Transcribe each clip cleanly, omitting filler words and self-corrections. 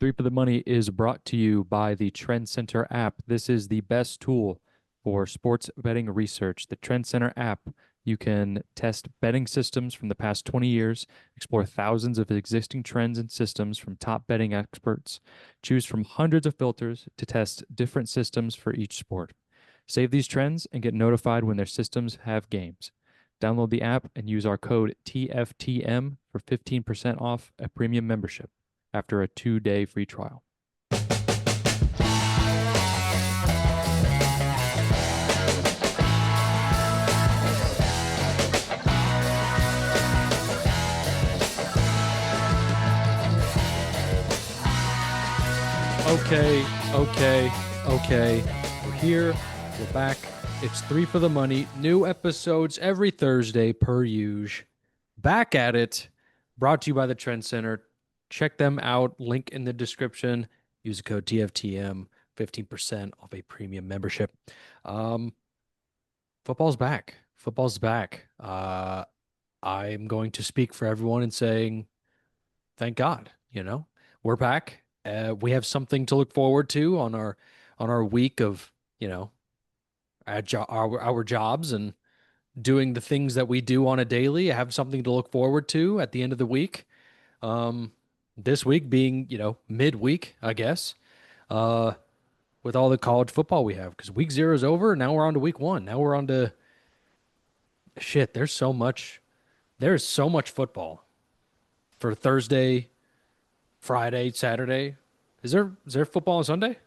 Three for the Money is brought to you by the Trend Center app. This is the best tool for sports betting research. The Trend Center app, you can test betting systems from the past 20 years, explore thousands of existing trends and systems from top betting experts, choose from hundreds of filters to test different systems for each sport. Save these trends and get notified when their systems have games. Download the app and use our code TFTM for 15% off a premium membership after a 2-day free trial. Okay. We're here. We're back. It's Three for the Money. New episodes every Thursday per usual. Back at it. Brought to you by the Trend Center. Check them out. Link in the description. Use the code TFTM. 15% off a premium membership. Football's back. Football's back. I'm going to speak for everyone and saying, thank God. We're back. We have something to look forward to on our week of our jobs and doing the things that we do on a daily. I have something to look forward to at the end of the week. This week being midweek, I guess. With all the college football we have, because week 0 is over. Now we're on to week 1. Now we're on to shit. There's so much football for Thursday, Friday, Saturday. Is there football on Sunday?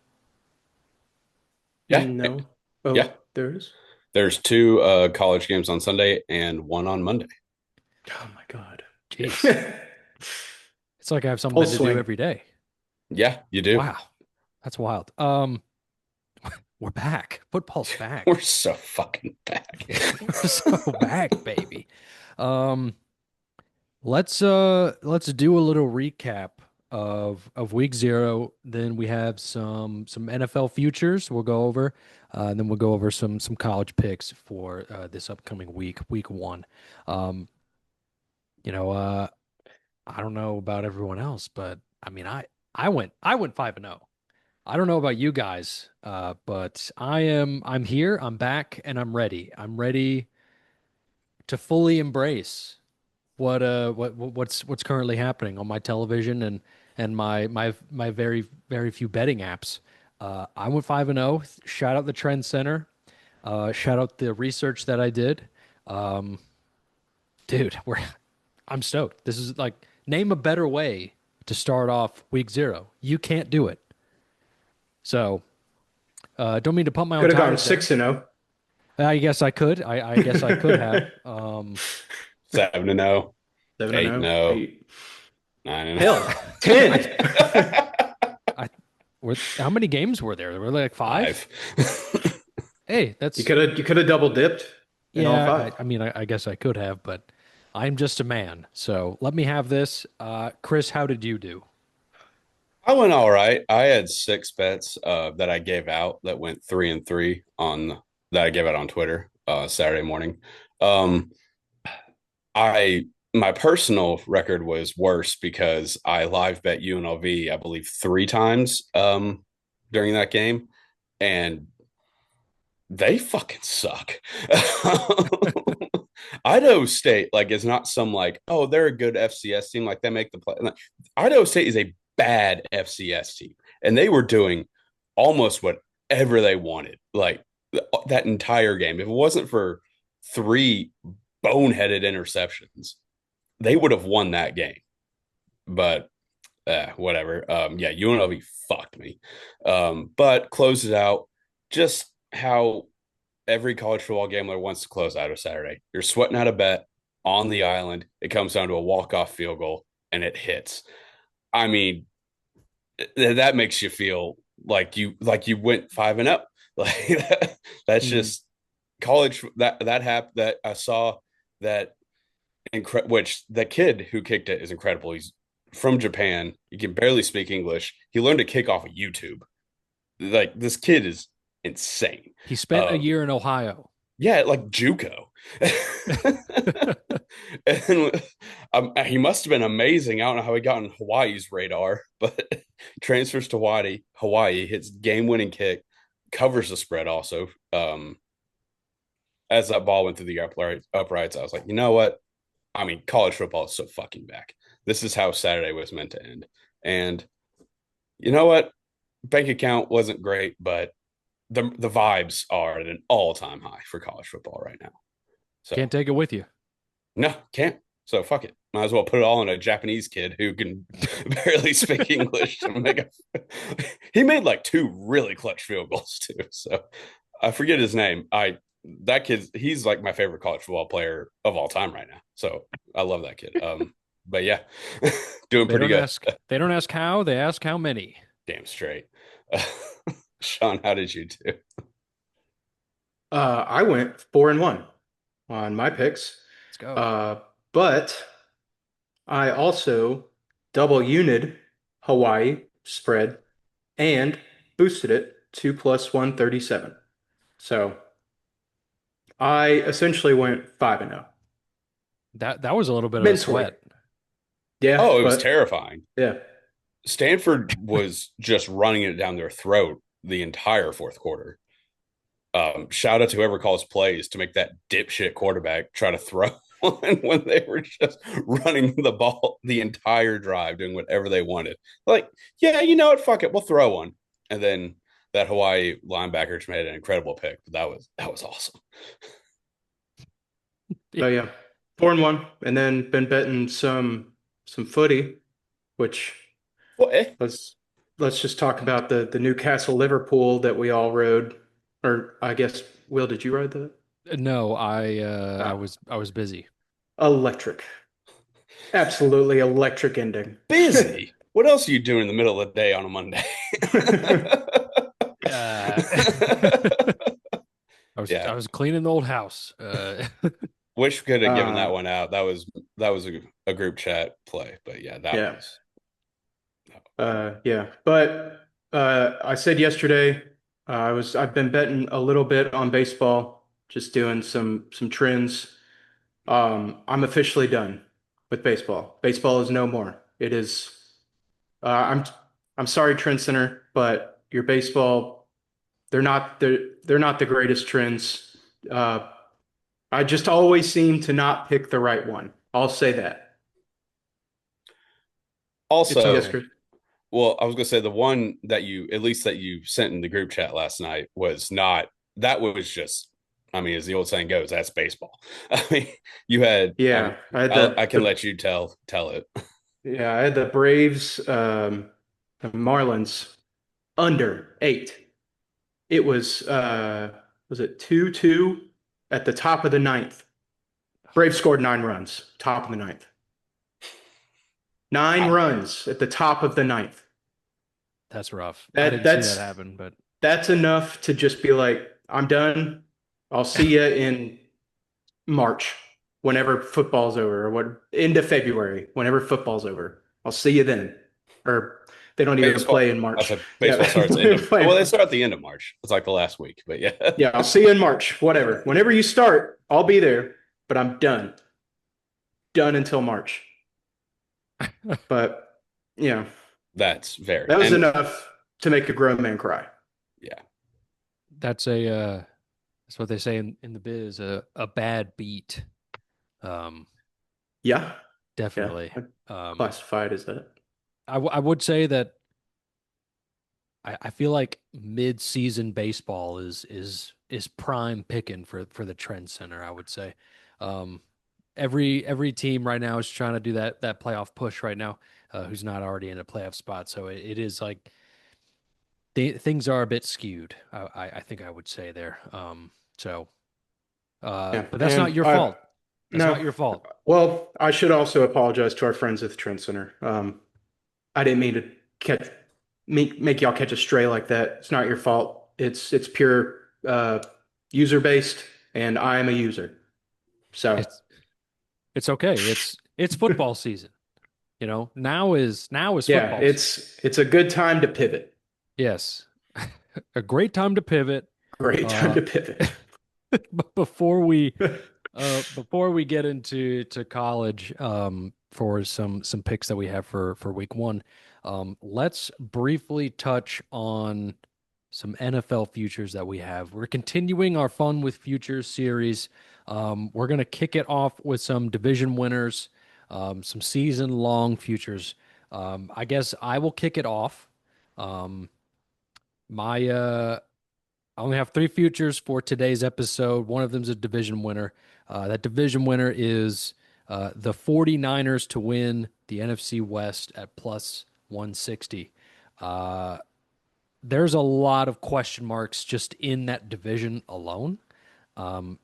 Yeah. No. Oh, Yeah. there is. There's two college games on Sunday and one on Monday. Oh my God. Jeez. It's like I have something Full to do swing. every day. Yeah, you do. Wow. That's wild. We're back. Football's back. We're so fucking back. We're so back, baby. Let's do a little recap of week 0. Then we have some NFL futures we'll go over. And then we'll go over some college picks for this upcoming week 1. I don't know about everyone else, but I mean I went 5-0. I don't know about you guys, but I'm here, I'm back, and I'm ready. I'm ready to fully embrace what's currently happening on my television and my very very few betting apps. I went 5-0. Shout out the Trend Center. Shout out the research that I did. Dude, I'm stoked. This is like, name a better way to start off week 0. You can't do it. So, don't mean to pump my own Could have gone tires there. 6-0. I guess I could. I guess I could have. 7-0, 7-0. 8-0, Eight. 9-0. Hell, 10. How many games were there? There were like 5. Hey, that's You could have double dipped in all yeah. 5. I mean, I guess I could have, but I'm just a man. So let me have this. Chris, how did you do? I went all right. I had 6 bets that I gave out that went 3-3 on that I gave out on Twitter Saturday morning. Um, my personal record was worse because I live bet UNLV, I believe, 3 times during that game, and they fucking suck. Idaho State, like, is not some like, oh, they're a good FCS team, like they make the play. Idaho State is a bad FCS team, and they were doing almost whatever they wanted, like that entire game. If it wasn't for 3 boneheaded interceptions, they would have won that game. But whatever. Yeah, UNLV fucked me. But closes out just how every college football gambler wants to close out a Saturday. You're sweating out a bet on the island. It comes down to a walk-off field goal, and it hits. I mean, that makes you feel like you went 5-0. Like that's just college. That happened. That I saw that. Which the kid who kicked it is incredible. He's from Japan. He can barely speak English. He learned to kick off of YouTube. Like, this kid is insane. He spent a year in Ohio. Yeah, like JUCO. And he must have been amazing. I don't know how he got on Hawaii's radar, but transfers to Hawaii, hits game-winning kick, covers the spread also. As that ball went through the uprights, I was like, you know what? I mean, college football is so fucking back. This is how Saturday was meant to end. And you know what? Bank account wasn't great, but the vibes are at an all-time high for college football right now. Can't So take it with you. no, can't. So fuck it. Might as well put it all on a Japanese kid who can barely speak English to make a. He made like two really clutch field goals too. So I forget his name. That kid, he's like my favorite college football player of all time right now. So I love that kid. But yeah, doing They pretty don't good. ask they don't ask how, they ask how many. Damn straight. Sean, how did you do? I went 4-1 on my picks. Let's go. But I also double unit Hawaii spread and boosted it 2 plus 137. So I essentially went 5-0 That was a little bit of a mentally. sweat. Yeah, Oh, it was but terrifying. yeah, Stanford was just running it down their throat the entire fourth quarter. Shout out to whoever calls plays to make that dipshit quarterback try to throw when they were just running the ball the entire drive, doing whatever they wanted. Like, yeah, you know what? Fuck it, we'll throw one. And then that Hawaii linebacker just made an incredible pick. That was awesome. but yeah, 4-1, and then been betting some footy, which Well, let's let's just talk about the Newcastle Liverpool that we all rode, or I guess Will, did you ride that? No, I Ah, was busy. electric, absolutely electric ending. busy. What else are you doing in the middle of the day on a Monday? Uh, I Yeah, was cleaning the old house. wish we could have given that Uh, one out. That was a group chat play, but yeah, that yeah, was yeah. But I said yesterday, I've been betting a little bit on baseball, just doing some trends. I'm officially done with baseball. Baseball is no more. It is. Uh, I'm I'm sorry, Trend Center, but your baseball, they're not the greatest trends. Uh, I just always seem to not pick the right one. I'll say that. It's yes, also. Chris. Well, I was gonna say the one that you at least that you sent in the group chat last night was not. That was just. I mean, as the old saying goes, that's baseball. I mean, you had. I mean, Yeah, I had I can let you tell it. I had the Braves, the Marlins under 8. It was it 2-2 at the top of the ninth. Braves scored 9 runs, top of the ninth. Nine Wow. runs at the top of the ninth. That's rough. I That didn't see that that's happen, but that's enough to just be like, I'm done. I'll see you in March, whenever football's over, or what end of February, whenever football's over. I'll see you then. Or they don't even play Baseball. in I March. said Yeah, baseball they starts don't end even of. play. Well, they start at the end of March. It's like the last week, but yeah. Yeah, I'll see you in March, whatever. Whenever you start, I'll be there, but I'm done. Done until March. But, yeah, That's very that was and enough to make a grown man cry. yeah. that's that's what they say in the biz, a bad beat. Um, Yeah, yeah. definitely. I'd Um, classify it as that. I would say that I feel like mid-season baseball is prime picking for the trend center, I would say. Um, every team right now is trying to do that playoff push right now, who's not already in a playoff spot. So it is like things are a bit skewed. I think I would say there. So Yeah, but that's not and your fault. That's not no. your fault. Well, I should also apologize to our friends at the Trend Center. I didn't mean to catch make y'all catch a stray like that. It's not your fault. It's pure user based, and I am a user. So It's it's okay. It's football season. You know, now is yeah, football season. it's a good time to pivot. Yes. A great time to pivot. Great time Uh, to pivot. But before we get into college, for some picks that we have for week one, let's briefly touch on some NFL futures that we have. We're continuing our fun with futures series. We're gonna kick it off with some division winners, some season long futures. I guess I will kick it off. Um, my I only have three futures for today's episode. One of them is a division winner. That division winner is the 49ers to win the NFC West at plus 160. Uh, there's a lot of question marks just in that division alone. Um,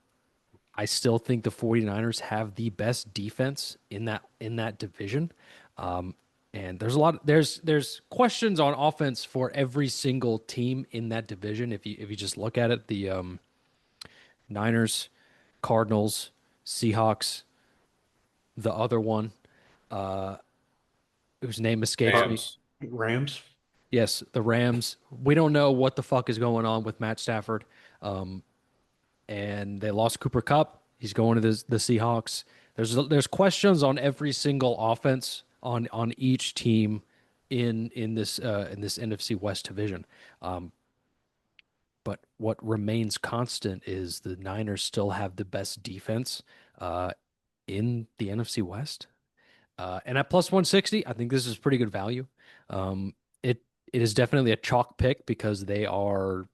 I still think the 49ers have the best defense in that division. Um, and there's questions on offense for every single team in that division. If you just look at it, the Niners, Cardinals, Seahawks, the other one, uh, whose name escapes me. Rams. Rams. Yes, the Rams. We don't know what the fuck is going on with Matt Stafford. Um, and they lost Cooper Cup. He's going to the Seahawks. There's questions on every single offense on each team in this NFC West division. But what remains constant is the Niners still have the best defense in the NFC West. And at plus 160, I think this is pretty good value. Um, it is definitely a chalk pick because they are,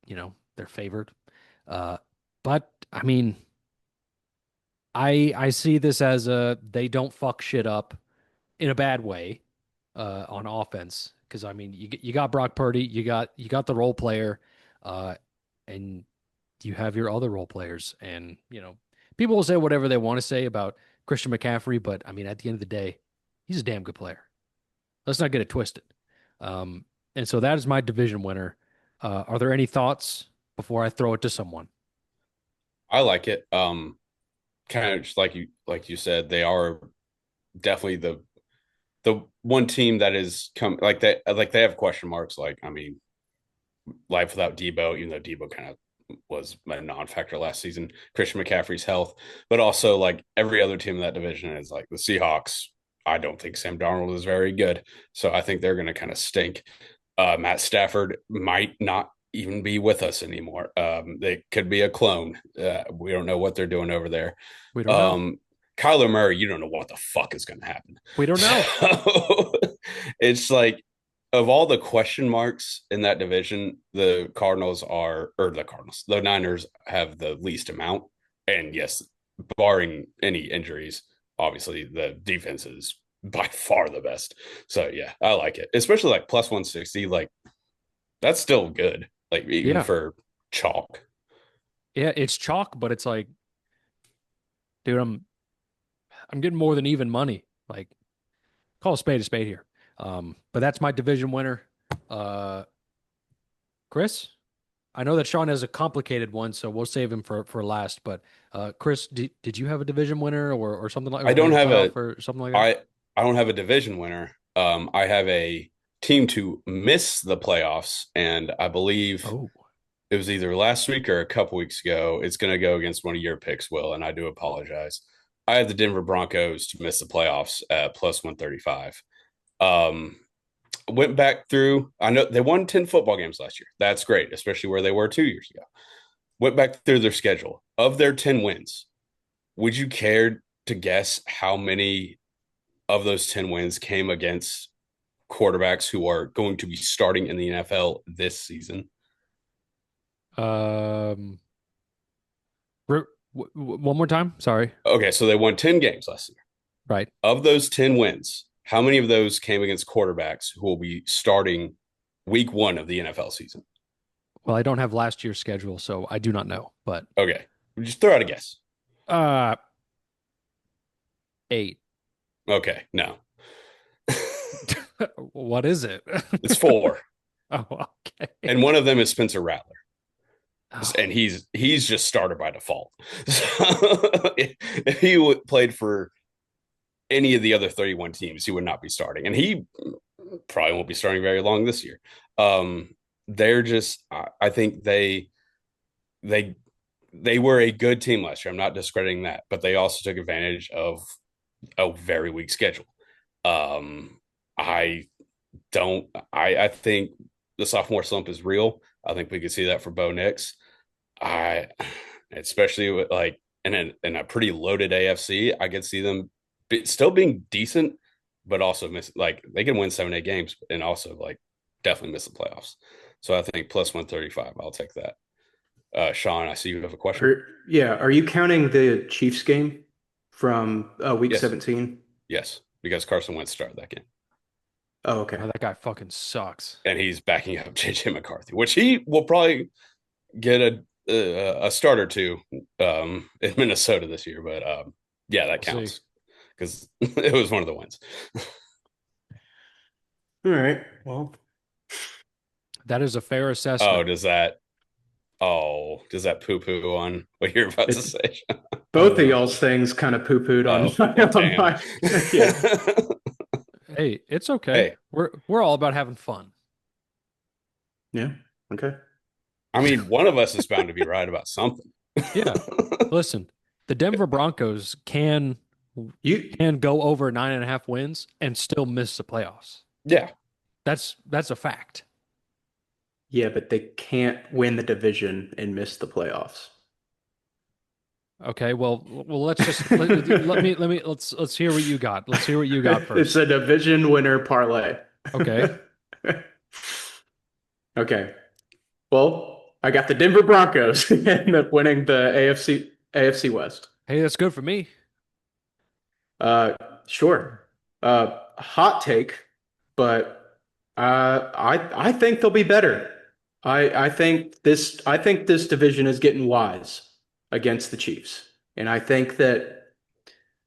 they're favored. Uh, but I mean, I see this as they don't fuck shit up in a bad way on offense because I mean you got Brock Purdy, you got the role player, and you have your other role players, and people will say whatever they want to say about Christian McCaffrey, but I mean at the end of the day, he's a damn good player. Let's not get it twisted. Um, and so that is my division winner. Are there any thoughts before I throw it to someone? I like it. Kind of just like you said, they are definitely the one team that is come like they have question marks. Like, I mean, life without Debo, even though Debo kind of was a non-factor last season, Christian McCaffrey's health, but also like every other team in that division is like the Seahawks. I don't think Sam Darnold is very good, so I think they're going to kind of stink. Matt Stafford might not even be with us anymore. They could be a clone. We don't know what they're doing over there. We don't know. Um, Kyler Murray, you don't know what the fuck is going to happen. We don't know. So, it's like of all the question marks in that division, the Niners have the least amount. And yes, barring any injuries, obviously the defense is by far the best. So yeah, I like it. Especially like plus 160, like that's still good. Like even Yeah. for chalk. Yeah, it's chalk, but it's like, dude, I'm getting more than even money. Like, call a spade here. But that's my division winner. Uh, Chris, I know that Sean has a complicated one, so we'll save him for last. But Chris, did you have a division winner or something like, I or don't maybe have a playoff or something like that? I don't have a division winner. I have a team to miss the playoffs, and I believe Oh, it was either last week or a couple weeks ago. It's going to go against one of your picks, Will, and I do apologize. I had the Denver Broncos to miss the playoffs at plus 135. Um, went back through. I know they won 10 football games last year. That's great, especially where they were 2 years ago. Went back through their schedule. Of their 10 wins, would you care to guess how many of those 10 wins came against quarterbacks who are going to be starting in the NFL this season? um, one more time. Sorry. Okay, so they won 10 games last year. Right. Of those 10 wins, how many of those came against quarterbacks who will be starting week one of the NFL season? Well, I don't have last year's schedule, so I do not know. But Okay, just throw out a guess. uh, 8. Okay, no. What is it? It's 4. Oh, okay. And one of them is Spencer Rattler. Oh, And he's just starter by default. So if he played for any of the other 31 teams, he would not be starting. And he probably won't be starting very long this year. They're just I think they they were a good team last year. I'm not discrediting that, but they also took advantage of a very weak schedule. Um, I don't. I think the sophomore slump is real. I think we could see that for Bo Nix. I, especially with like in a pretty loaded AFC, I could see them still being decent, but also miss like they can win 7, 8 games and also like definitely miss the playoffs. So I think plus 135. I'll take that. Sean, I see you have a question. Yeah, are you counting the Chiefs game from week Yes, 17? yes, because Carson Wentz started that game, Oh, okay. Oh, that guy fucking sucks. and he's backing up JJ McCarthy, which he will probably get a start or two in Minnesota this year. But yeah, that We'll see. counts because it was one of the wins. All right. Well, That is a fair assessment. Does that poo poo on what you're about to it's say? both of y'all's things kind of poo-pooed on, Oh, well, on damn. my, yeah. Hey, it's okay. Hey, We're all about having fun. Yeah. Okay. I mean, one of us is bound to be right about something. Yeah. Listen, the Denver Broncos can You go over 9.5 wins and still miss the playoffs. Yeah, That's a fact. Yeah, but they can't win the division and miss the playoffs. Okay, well, let's just let's hear what you got. Let's hear what you got It's first. a division winner parlay. Okay. Okay. Well, I got the Denver Broncos end up winning the AFC West. Hey, that's good for me. Uh, sure. Hot take, but I think they'll be better. I think this division is getting wise against the Chiefs, and I think that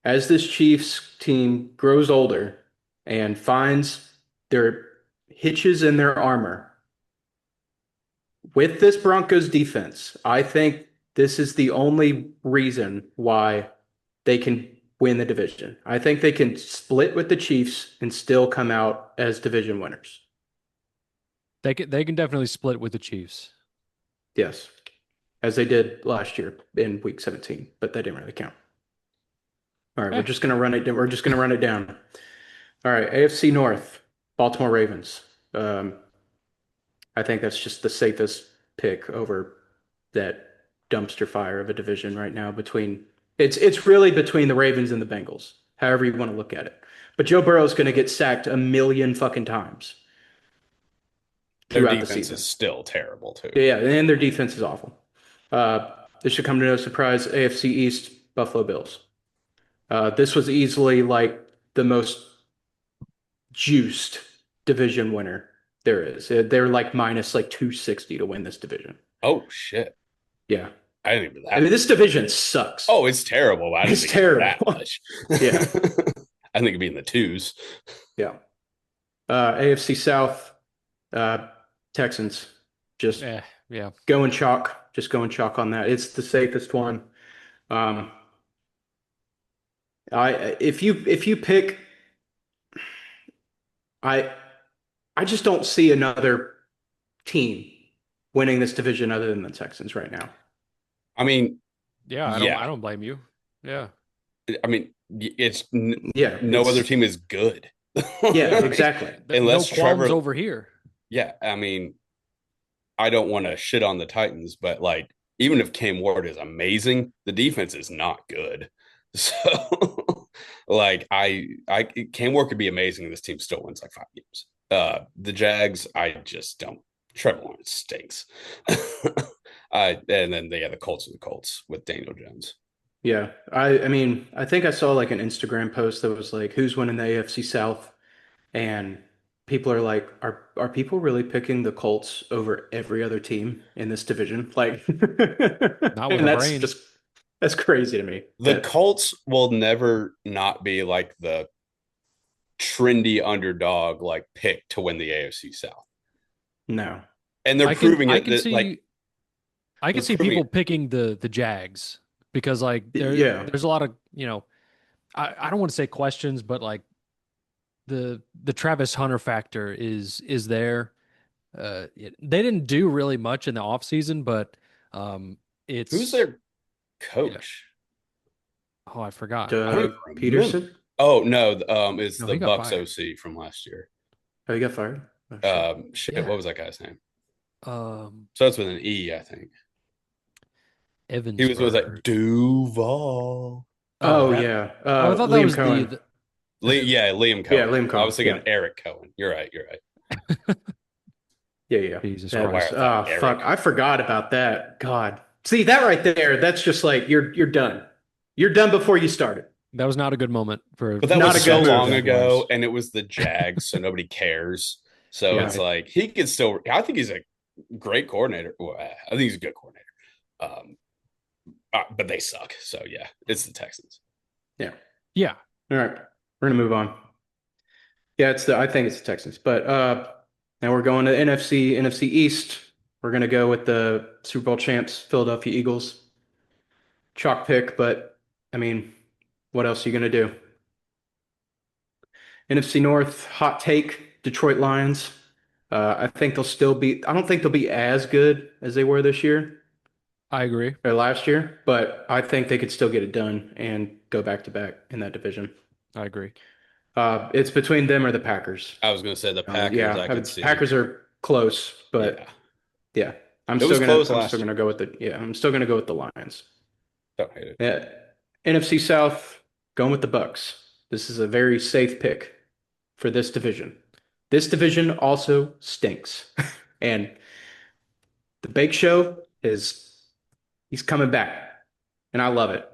as this Chiefs team grows older and finds their hitches in their armor with this Broncos defense, I think this is the only reason why they can win the division. I think they can split with the Chiefs and still come out as division winners. They can definitely split with the Chiefs. Yes, as they did last year in week 17, but that didn't really count. All right, Eh, we're just gonna run it. We're just gonna run it down. All right, AFC North, Baltimore Ravens. Um, I think that's just the safest pick over that dumpster fire of a division right now between it's really between the Ravens and the Bengals, however you want to look at it. But Joe Burrow's going to get sacked a million fucking times their throughout the defense is season. still terrible too. Yeah, and their defense is awful. This should come to no surprise. AFC East, Buffalo Bills. This was easily like the most juiced division winner there is. They're like minus like 260 to win this division. Oh shit. Yeah. I didn't even I that. mean, this division sucks. Oh, it's terrible. I didn't It's think it was that terrible. much. Yeah. I think it'd be in the twos. Yeah. AFC South, uh, Texans. Just yeah. going chalk. Just going chalk on that. It's the safest one. Um, if you pick, I I just don't see another team winning this division other than the Texans right now. I mean, Yeah, I yeah. don't blame you. Yeah. I mean, it's Yeah, no other it's team is good. yeah, Like, exactly. No unless qualms Trevor. over here. Yeah, I mean, I don't want to shit on the Titans, but like, even if Cam Ward is amazing, the defense is not good. So, like, Cam Ward could be amazing, and this team still wins like 5 games. The Jags, I just don't. Trevor Lawrence stinks. And then they have the Colts and the Colts with Daniel Jones. Yeah. I mean, I think I saw like an Instagram post that was like, who's winning the AFC South? And people are like, are people really picking the Colts over every other team in this division? Like, Not with and a that's brain. just that's crazy to me. The That Colts will never not be like the trendy underdog like pick to win the AFC South. no. And they're I can proving I it can that like see I can they're see proving people it. picking the Jags because like Yeah. there's a lot of, I don't want to say questions, but like the Travis Hunter factor is there. They didn't do really much in the offseason, but Who's it's their coach. Oh, I forgot. I don't even remember. Peterson? Oh no, it's No, the he got Bucks fired. OC from last year. Oh, he got fired? Oh, shit. Shit, Yeah. what was that guy's name? Um, So it's with an E, I think. He was Evansburg. like Duval. Oh, Oh, that. yeah. Oh, I thought that Liam was Cohen. Yeah, Liam Yeah, Cohen. Liam I Cohen. was thinking Yeah. Eric Cohen. You're right. You're right. Yeah, yeah. Jesus I don't know That why was I thought fuck. Eric. I forgot about that. God. See that right there, that's just like you're done. You're done before you started. that was not a good moment for But that Not was a so good defensive move. long Jaguars. ago, and it was the Jags, so nobody cares. So Yeah. it's Right. like he could still. I think he's a great coordinator. Well, I think he's a good coordinator. Um, but they suck. So yeah, it's the Texans. Yeah. Yeah. All right. We're gonna move on. Yeah, I think it's the Texans. But now we're going to NFC East. We're gonna go with the Super Bowl champs, Philadelphia Eagles. Chalk pick, but I mean, what else are you gonna do? NFC North, hot take, Detroit Lions. I think they'll still be, I don't think they'll be as good as they were this year I agree. or last year, but I think they could still get it done and go back to back in that division. I agree. It's between them or the Packers. I was going to say the Packers. Yeah, I could see. Packers are close, Yeah, but yeah, it was close I'm still last year. gonna go with I'm still gonna go with the Lions. Don't hate it. Yeah, NFC South, going with the Bucks. This is a very safe pick for this division. This division also stinks, and the Bake Show he's coming back, and I love it.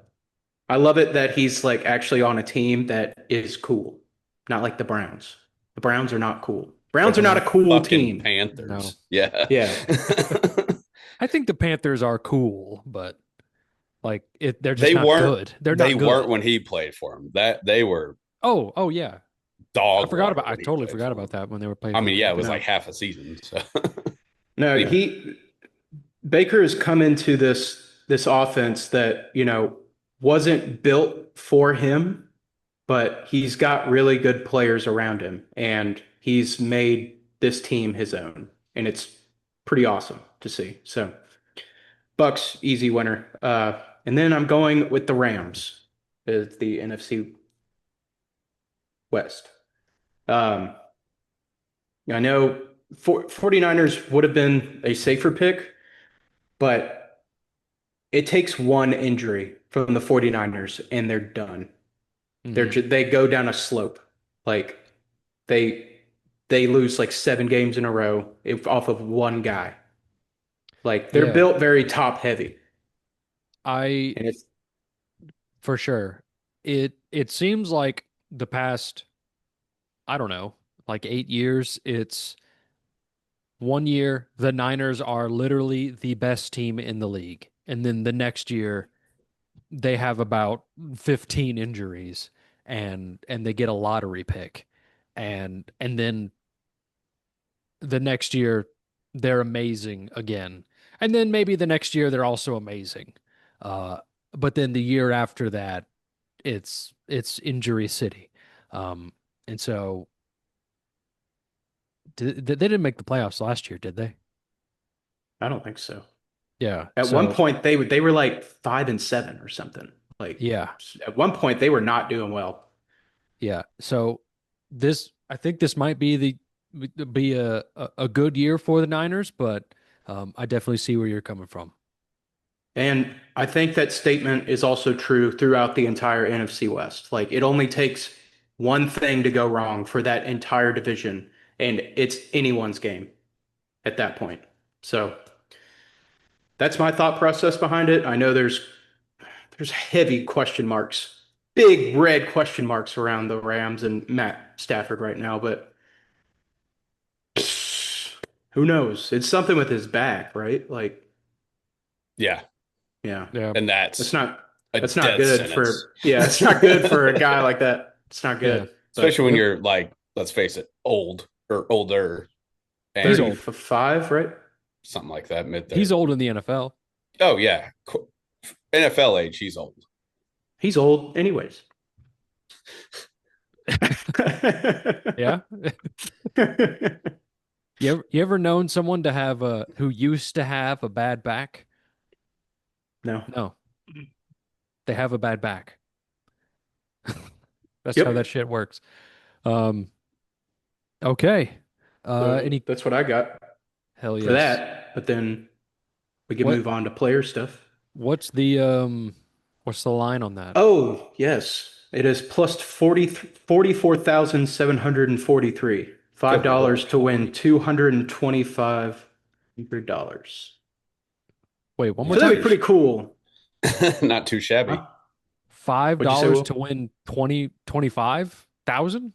I love it that he's like actually on a team that is cool, not like the Browns. The Browns are not cool. Browns are not a The cool fucking team. Panthers. Yeah. Yeah. I think the Panthers are cool, but like they're just they not weren't. good. They're They not weren't good. when he played for him. That they were Oh, yeah. dog water I when he totally played forgot for him. about that when they were playing I for the mean, yeah, it was Panthers. No, like half a season. So no, anyway, Baker has come into this offense that, wasn't built for him, but he's got really good players around him and he's made this team his own. And it's pretty awesome to see. So Bucks, easy winner. And then I'm going with the Rams as the NFC West. Um, I know 49ers would have been a safer pick, but it takes one injury from the 49ers and they're done. Mhm. They go down a slope. Like they they lose like 7 games in a row off of one guy. Like they're Yeah, built very top heavy, I and it's for sure. It seems like the past, I don't know, like 8 years, it's one year the Niners are literally the best team in the league. And then the next year they have about 15 injuries and they get a lottery pick. And then the next year they're amazing again. And then maybe the next year they're also amazing. Uh, but then the year after that, it's injury city. Um, and so they didn't make the playoffs last year, did they? I don't think so. Yeah. At one So point they were like 5-7 or something. Like yeah, at one point they were not doing well. yeah. So I think this might be a good year for the Niners, but I definitely see where you're coming from. And I think that statement is also true throughout the entire NFC West. Like it only takes one thing to go wrong for that entire division, and it's anyone's game at that point. So that's my thought process behind it. I know there's heavy question marks, big red question marks around the Rams and Matt Stafford right now, but who knows? It's something with his back, right? Like, yeah, yeah, Yeah. and that's that's not a that's not death good sentence. for yeah, it's not good for a guy like that. It's not Yeah. good. Especially But when Yep. you're like, let's face it, old or older, He's and old. 35, right? something like that, mid He's 30s. old in the NFL. Oh yeah, NFL age, he's old. He's old anyways. Yeah. You ever known someone to have who used to have a bad back? No. No. they have a bad back. That's how Yep. that shit works. Um, okay. So Any that's what I got hell for yes. that. But then we can What move on to player stuff. what's the line on that? Oh, yes. It is plus 44,743. Good $5 Lord. to win $225. Wait, one more So that'd be time. pretty cool. Not too shabby. Huh? Five What'd you say, dollars to Will? win 25,000?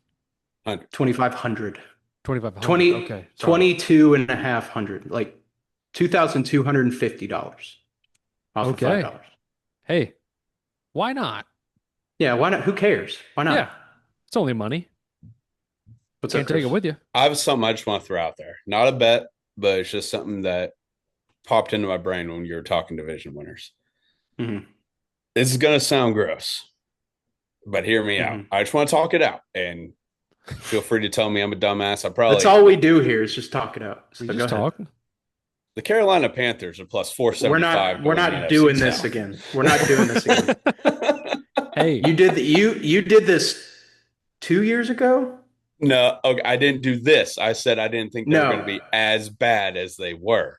2,500. 2,500. 20, Okay, sorry. 22,500. Like $2,250 off of Okay. $5. Hey, why not? Yeah, why not? Who cares? Why Yeah, not? it's only money. What's up, Can't take it Chris? with you. I have something I just want to throw out there. Not a bet, but it's just something that popped into my brain when you were talking division winners. Hmm. This is going to sound gross, but hear me out. Hmm. I just want to talk it out, and feel free to tell me I'm a dumbass. I That's probably all we do here is just talk it out. We So go just ahead. talk. the Carolina Panthers are plus We're 475 not to we're win the not NFC doing this South. again. We're not doing this again. Hey, You did this 2 years ago? No, okay, I didn't do this. I said I didn't think they were going to No. be as bad as they were.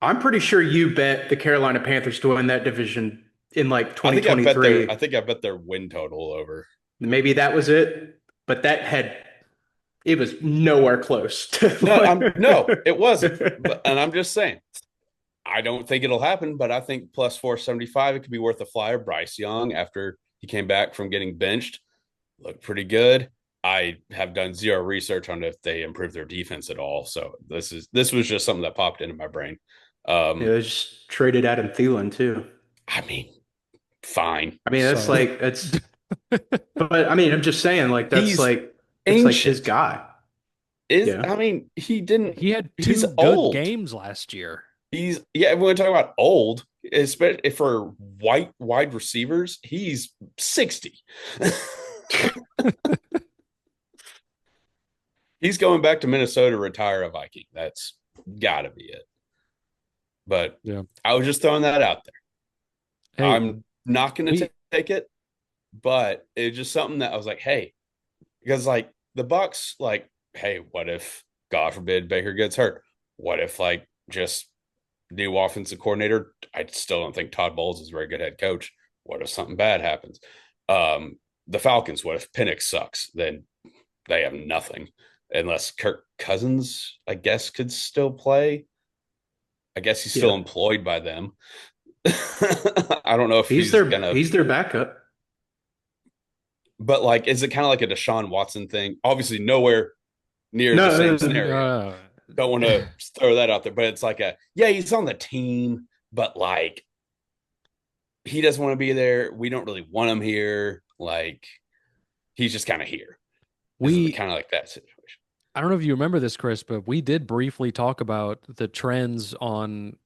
I'm pretty sure you bet the Carolina Panthers to win that division in like I think I bet their I 2023. think I bet their win total over. Maybe that was it, but it was nowhere close to No, it wasn't. But what. and I'm just saying, I don't think it'll happen, but I think plus 475 it could be worth a flyer. Bryce Young, after he came back from getting benched, looked pretty good. I have done zero research on if they improved their defense at all. So this was just something that popped into my brain. Yeah, Um, they just traded Adam Thielen too. I mean, fine. I mean, that's so like that's but I mean, I'm just saying like He's that's like his ancient. guy. Is Yeah. I mean, he didn't. he had He's two good old. games last year. He's yeah. When we talk about old, especially for white wide receivers, he's 60. He's going back to Minnesota to retire a Viking. That's got to be it. But Yeah. I was just throwing that out there. Hey, I'm not going to we take it, but it's just something that I was like, hey, because like the Bucks, like, hey, what if God forbid Baker gets hurt? What if like just new offensive coordinator? I still don't think Todd Bowles is a very good head coach. What if something bad happens? The Falcons, what if Penix sucks? Then they have nothing unless Kirk Cousins, I guess, could still play. I guess he's still Yeah. employed by them. I don't know if he's gonna, He's their backup. but like, is it kind of like a Deshaun Watson thing? Obviously, nowhere near the No, same no, no, no. scenario. Don't want to throw that out there, but it's like yeah, he's on the team, but like he doesn't want to be there. We don't really want him here. Like he's just kind of here. This is we kind of like that situation. I don't know if you remember this, Chris, but we did briefly talk about the trends on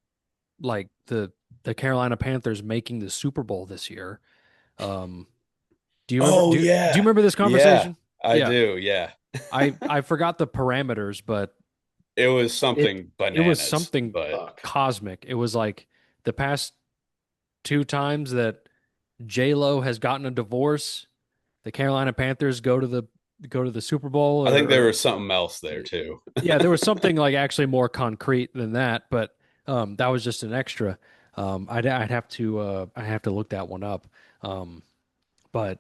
like the Carolina Panthers making the Super Bowl this year. Um, do you remember Oh do you yeah, remember this yeah, conversation? I Yeah. do. Yeah, I forgot the parameters, but it was it something it was bananas, something but Fuck. cosmic. It was like the past two times that J-Lo has gotten a divorce, the Carolina Panthers go to the Super Bowl I think there or was something else there too. yeah, there was something like actually more concrete than that, but that was just an extra. I'd have to look that one up. Um, but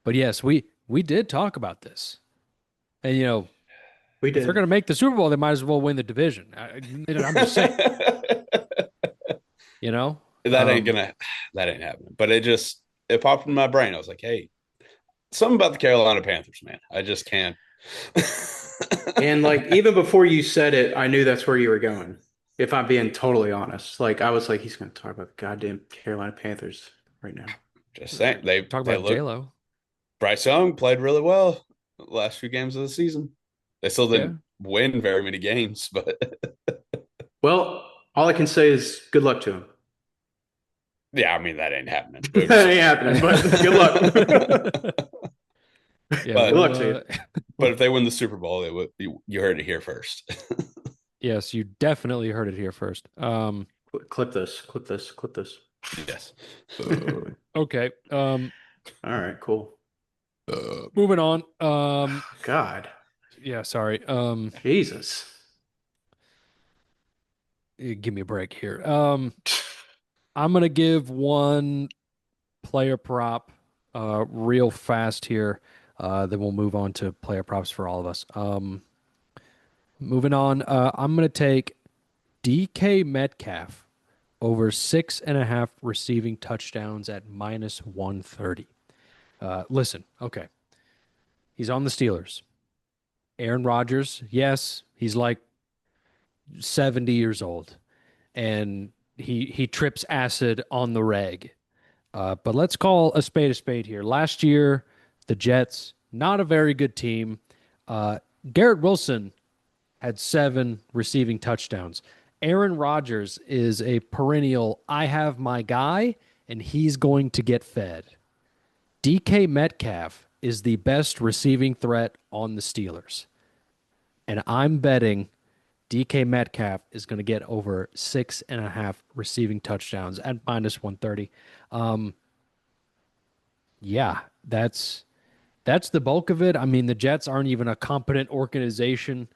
but yes, we did talk about this, and you know We if they're did. going to make the Super Bowl, they might as well win the division. I'm just saying, you know. that ain't gonna that ain't happening. But it popped in my brain. I was like, hey, something about the Carolina Panthers, man. I just can't. And like even before you said it, I knew that's where you were going. If I'm being totally honest, like I was like, he's going to talk about the goddamn Carolina Panthers right now. Just saying Talk they about J look. Lo. Bryce Young played really well the last few games of the season. They still Yeah. didn't win very many games, but Well, all I can say is good luck to him. yeah, I mean that ain't happening. That ain't happening, but good luck. Yeah, But Good luck to you. but if they win the Super Bowl, you heard it here first. yes, you definitely heard it here first. Clip this, clip this, clip this. Yes. Okay. All right, cool. Moving on. God, Yeah, sorry. Jesus. Give me a break here. I'm gonna give one player prop real fast here. Then we'll move on to player props for all of us. Moving on, I'm gonna take DK Metcalf over 6.5 receiving touchdowns at minus 130. Listen, okay. He's on the Steelers. Aaron Rodgers, yes, he's like 70 years old and he trips acid on the reg. But let's call a spade here. Last year, the Jets, not a very good team. Garrett Wilson had 7 receiving touchdowns. Aaron Rodgers is a perennial, I have my guy, and he's going to get fed. DK Metcalf is the best receiving threat on the Steelers. And I'm betting DK Metcalf is going to get over 6.5 receiving touchdowns at minus 130. Yeah, that's the bulk of it. I mean, the Jets aren't even a competent organization.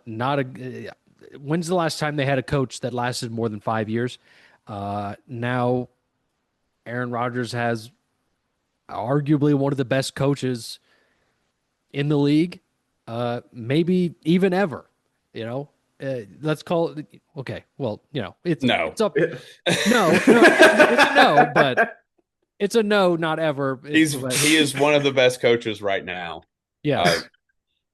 Not a. When's the last time they had a coach that lasted more than 5 years? Now, Aaron Rodgers has arguably one of the best coaches in the league, maybe even ever. You know, let's call it. Okay, well, No. it's up. No, it's a no, but it's a no, not ever. He is one of the best coaches right now. Yes,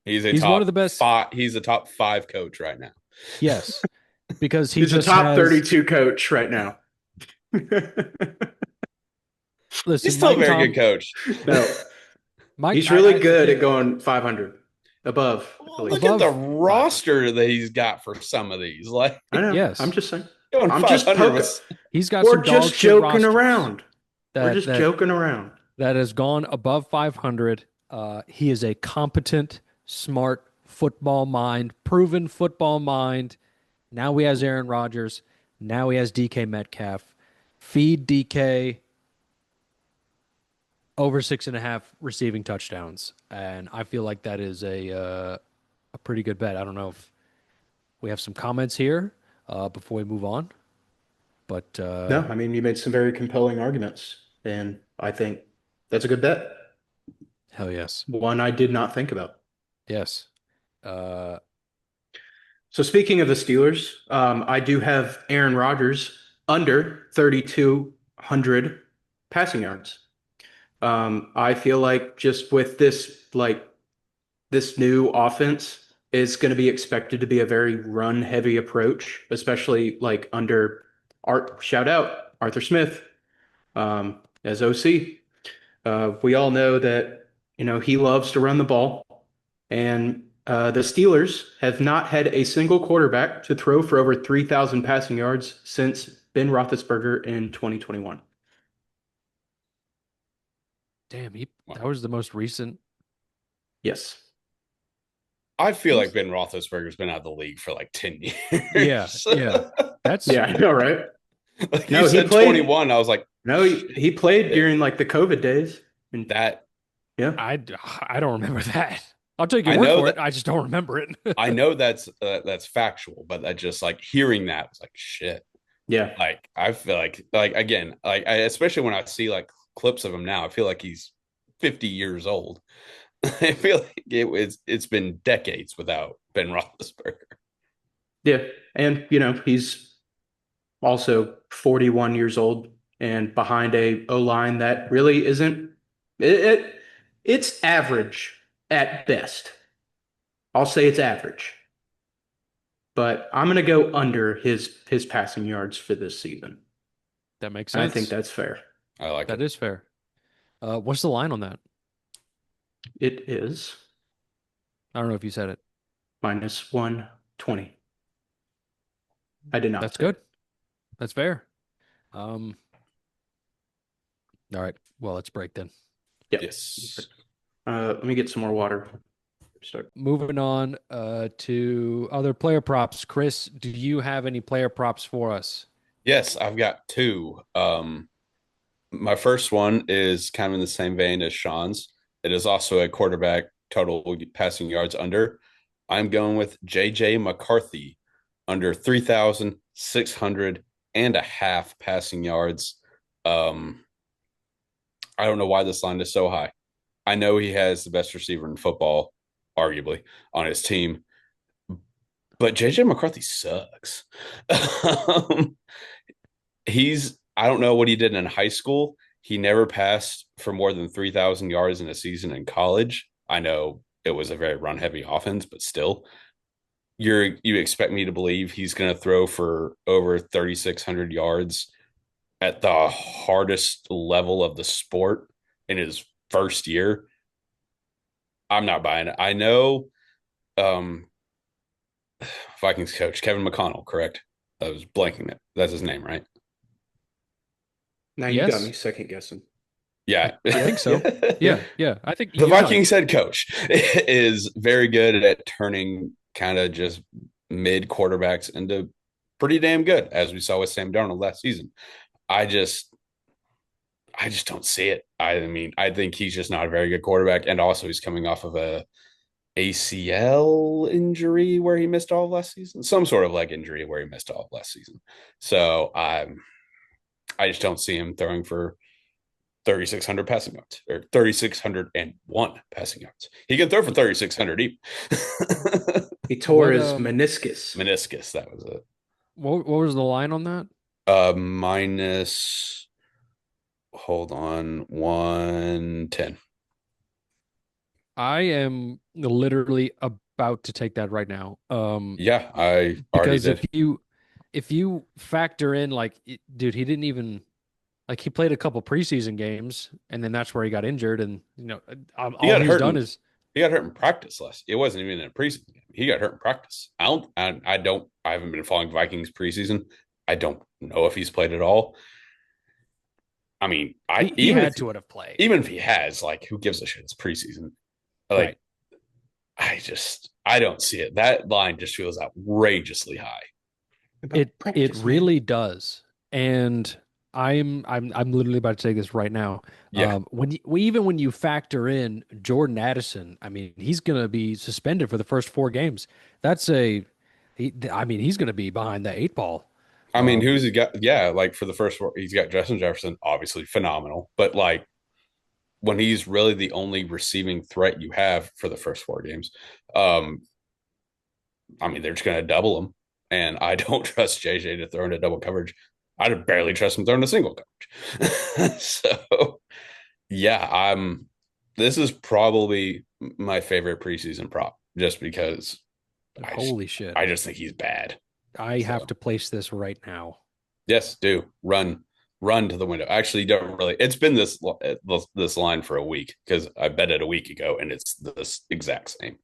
He's one of the best. He's a top 5 coach right now. Yes, because He's a top 32 coach right now. Listen, He's still a very good coach. No, he's really good at going 500 above. Look at the roster that he's got for some of these. Like, I know. Yes, I'm just saying. Going I'm just he's got We're some just joking around. We're just joking around. That has gone above 500. He is a competent, smart football mind, proven football mind. Now he has Aaron Rodgers. Now he has DK Metcalf. Feed DK over 6.5 receiving touchdowns, and I feel like that is a pretty good bet. I don't know if we have some comments here before we move on, but no, I mean you made some very compelling arguments, and I think that's a good bet. Hell yes, one I did not think about. Yes. So speaking of the Steelers, I do have Aaron Rodgers under 3,200 passing yards. I feel like just with this new offense is going to be expected to be a very run heavy approach, especially like under shout out Arthur Smith as OC. We all know that he loves to run the ball, and the Steelers have not had a single quarterback to throw for over 3,000 passing yards since Ben Roethlisberger in 2021. Damn, that was the most recent. Yes. I feel like Ben Roethlisberger's been out of the league for like 10 years. Yeah. Yeah, I know, right? Like no, he played 21. I was like, no, he played during like the COVID days. And that, yeah, I don't remember that. I'll take your word for it. I just don't remember it. I know that's factual, but I just like hearing that was like shit. Yeah, like I feel like again, like especially when I see like clips of him now, I feel like he's 50 years old. I feel like it's been decades without Ben Roethlisberger. Yeah, and he's also 41 years old and behind a O-line that really isn't it's average at best. I'll say it's average. But I'm going to go under his passing yards for this season. That makes sense. I think that's fair. I like that. That is fair. What's the line on that? It is. I don't know if you said it. Minus 120. I did not. That's good. That's fair. All right. Well, let's break then. Yep. Yes. Let me get some more water. Start. Moving on to other player props. Chris, do you have any player props for us? Yes, I've got two. My first one is kind of in the same vein as Sean's. It is also a quarterback total passing yards under. I'm going with JJ McCarthy under 3,600 and a half passing yards. Um, I don't know why this line is so high. I know he has the best receiver in football, arguably, on his team, but JJ McCarthy sucks. um, I don't know what he did in high school. He never passed for more than 3,000 yards in a season in college. I know it was a very run heavy offense, but still, you expect me to believe he's going to throw for over 3,600 yards at the hardest level of the sport in his first year. I'm not buying it. I know um, Vikings coach Kevin McConnell, correct? I was blanking it. That's his name, right? Now you got Yes, me second guessing. Yeah. I think so. Yeah. Yeah. I think The yeah. Vikings head coach is very good at turning kind of just mid quarterbacks into pretty damn good, as we saw with Sam Darnold last season. I just I just don't see it. I mean, I think he's just not a very good quarterback, and also he's coming off of a ACL injury where he missed all of last season, some sort of leg injury where he missed all of last season. So I just don't see him throwing for 3,600 passing yards or 3,601 passing yards. He can throw for 3,600 even. He tore What his meniscus. Meniscus, that was it. what was the line on that? Minus, hold on, 110. I am literally about to take that right now. Yeah, I already Because did. if you factor in dude, he didn't even like he played a couple preseason games and then that's where he got injured and He all got he's hurt done in is he got hurt in practice last. It wasn't even in a preseason game. He got hurt in practice. I haven't been following Vikings preseason. I don't know if he's played at all. I mean, I he had to have played. even if he has, like, who gives a shit? It's preseason. Right. Like, I don't see it. That line just feels outrageously high. It really does. And I'm literally about to take this right now. Yeah. Even when you factor in Jordan Addison, I mean, he's going to be suspended for the first 4 games. I mean, he's going to be behind the 8 ball. I mean, who's he got? Yeah, like for the first four, he's got Justin Jefferson, obviously phenomenal. But like when he's really the only receiving threat you have for the first 4 games, um, I mean, they're just going to double him. And I don't trust JJ to throw into double coverage. I barely trust him throwing a single coverage. So, yeah, this is probably my favorite preseason prop just because Holy shit. I just think he's bad. I So, have to place this right now. yes, do run to the window. Actually, you don't really. It's been this line for a week because I bet it a week ago, and it's this exact same.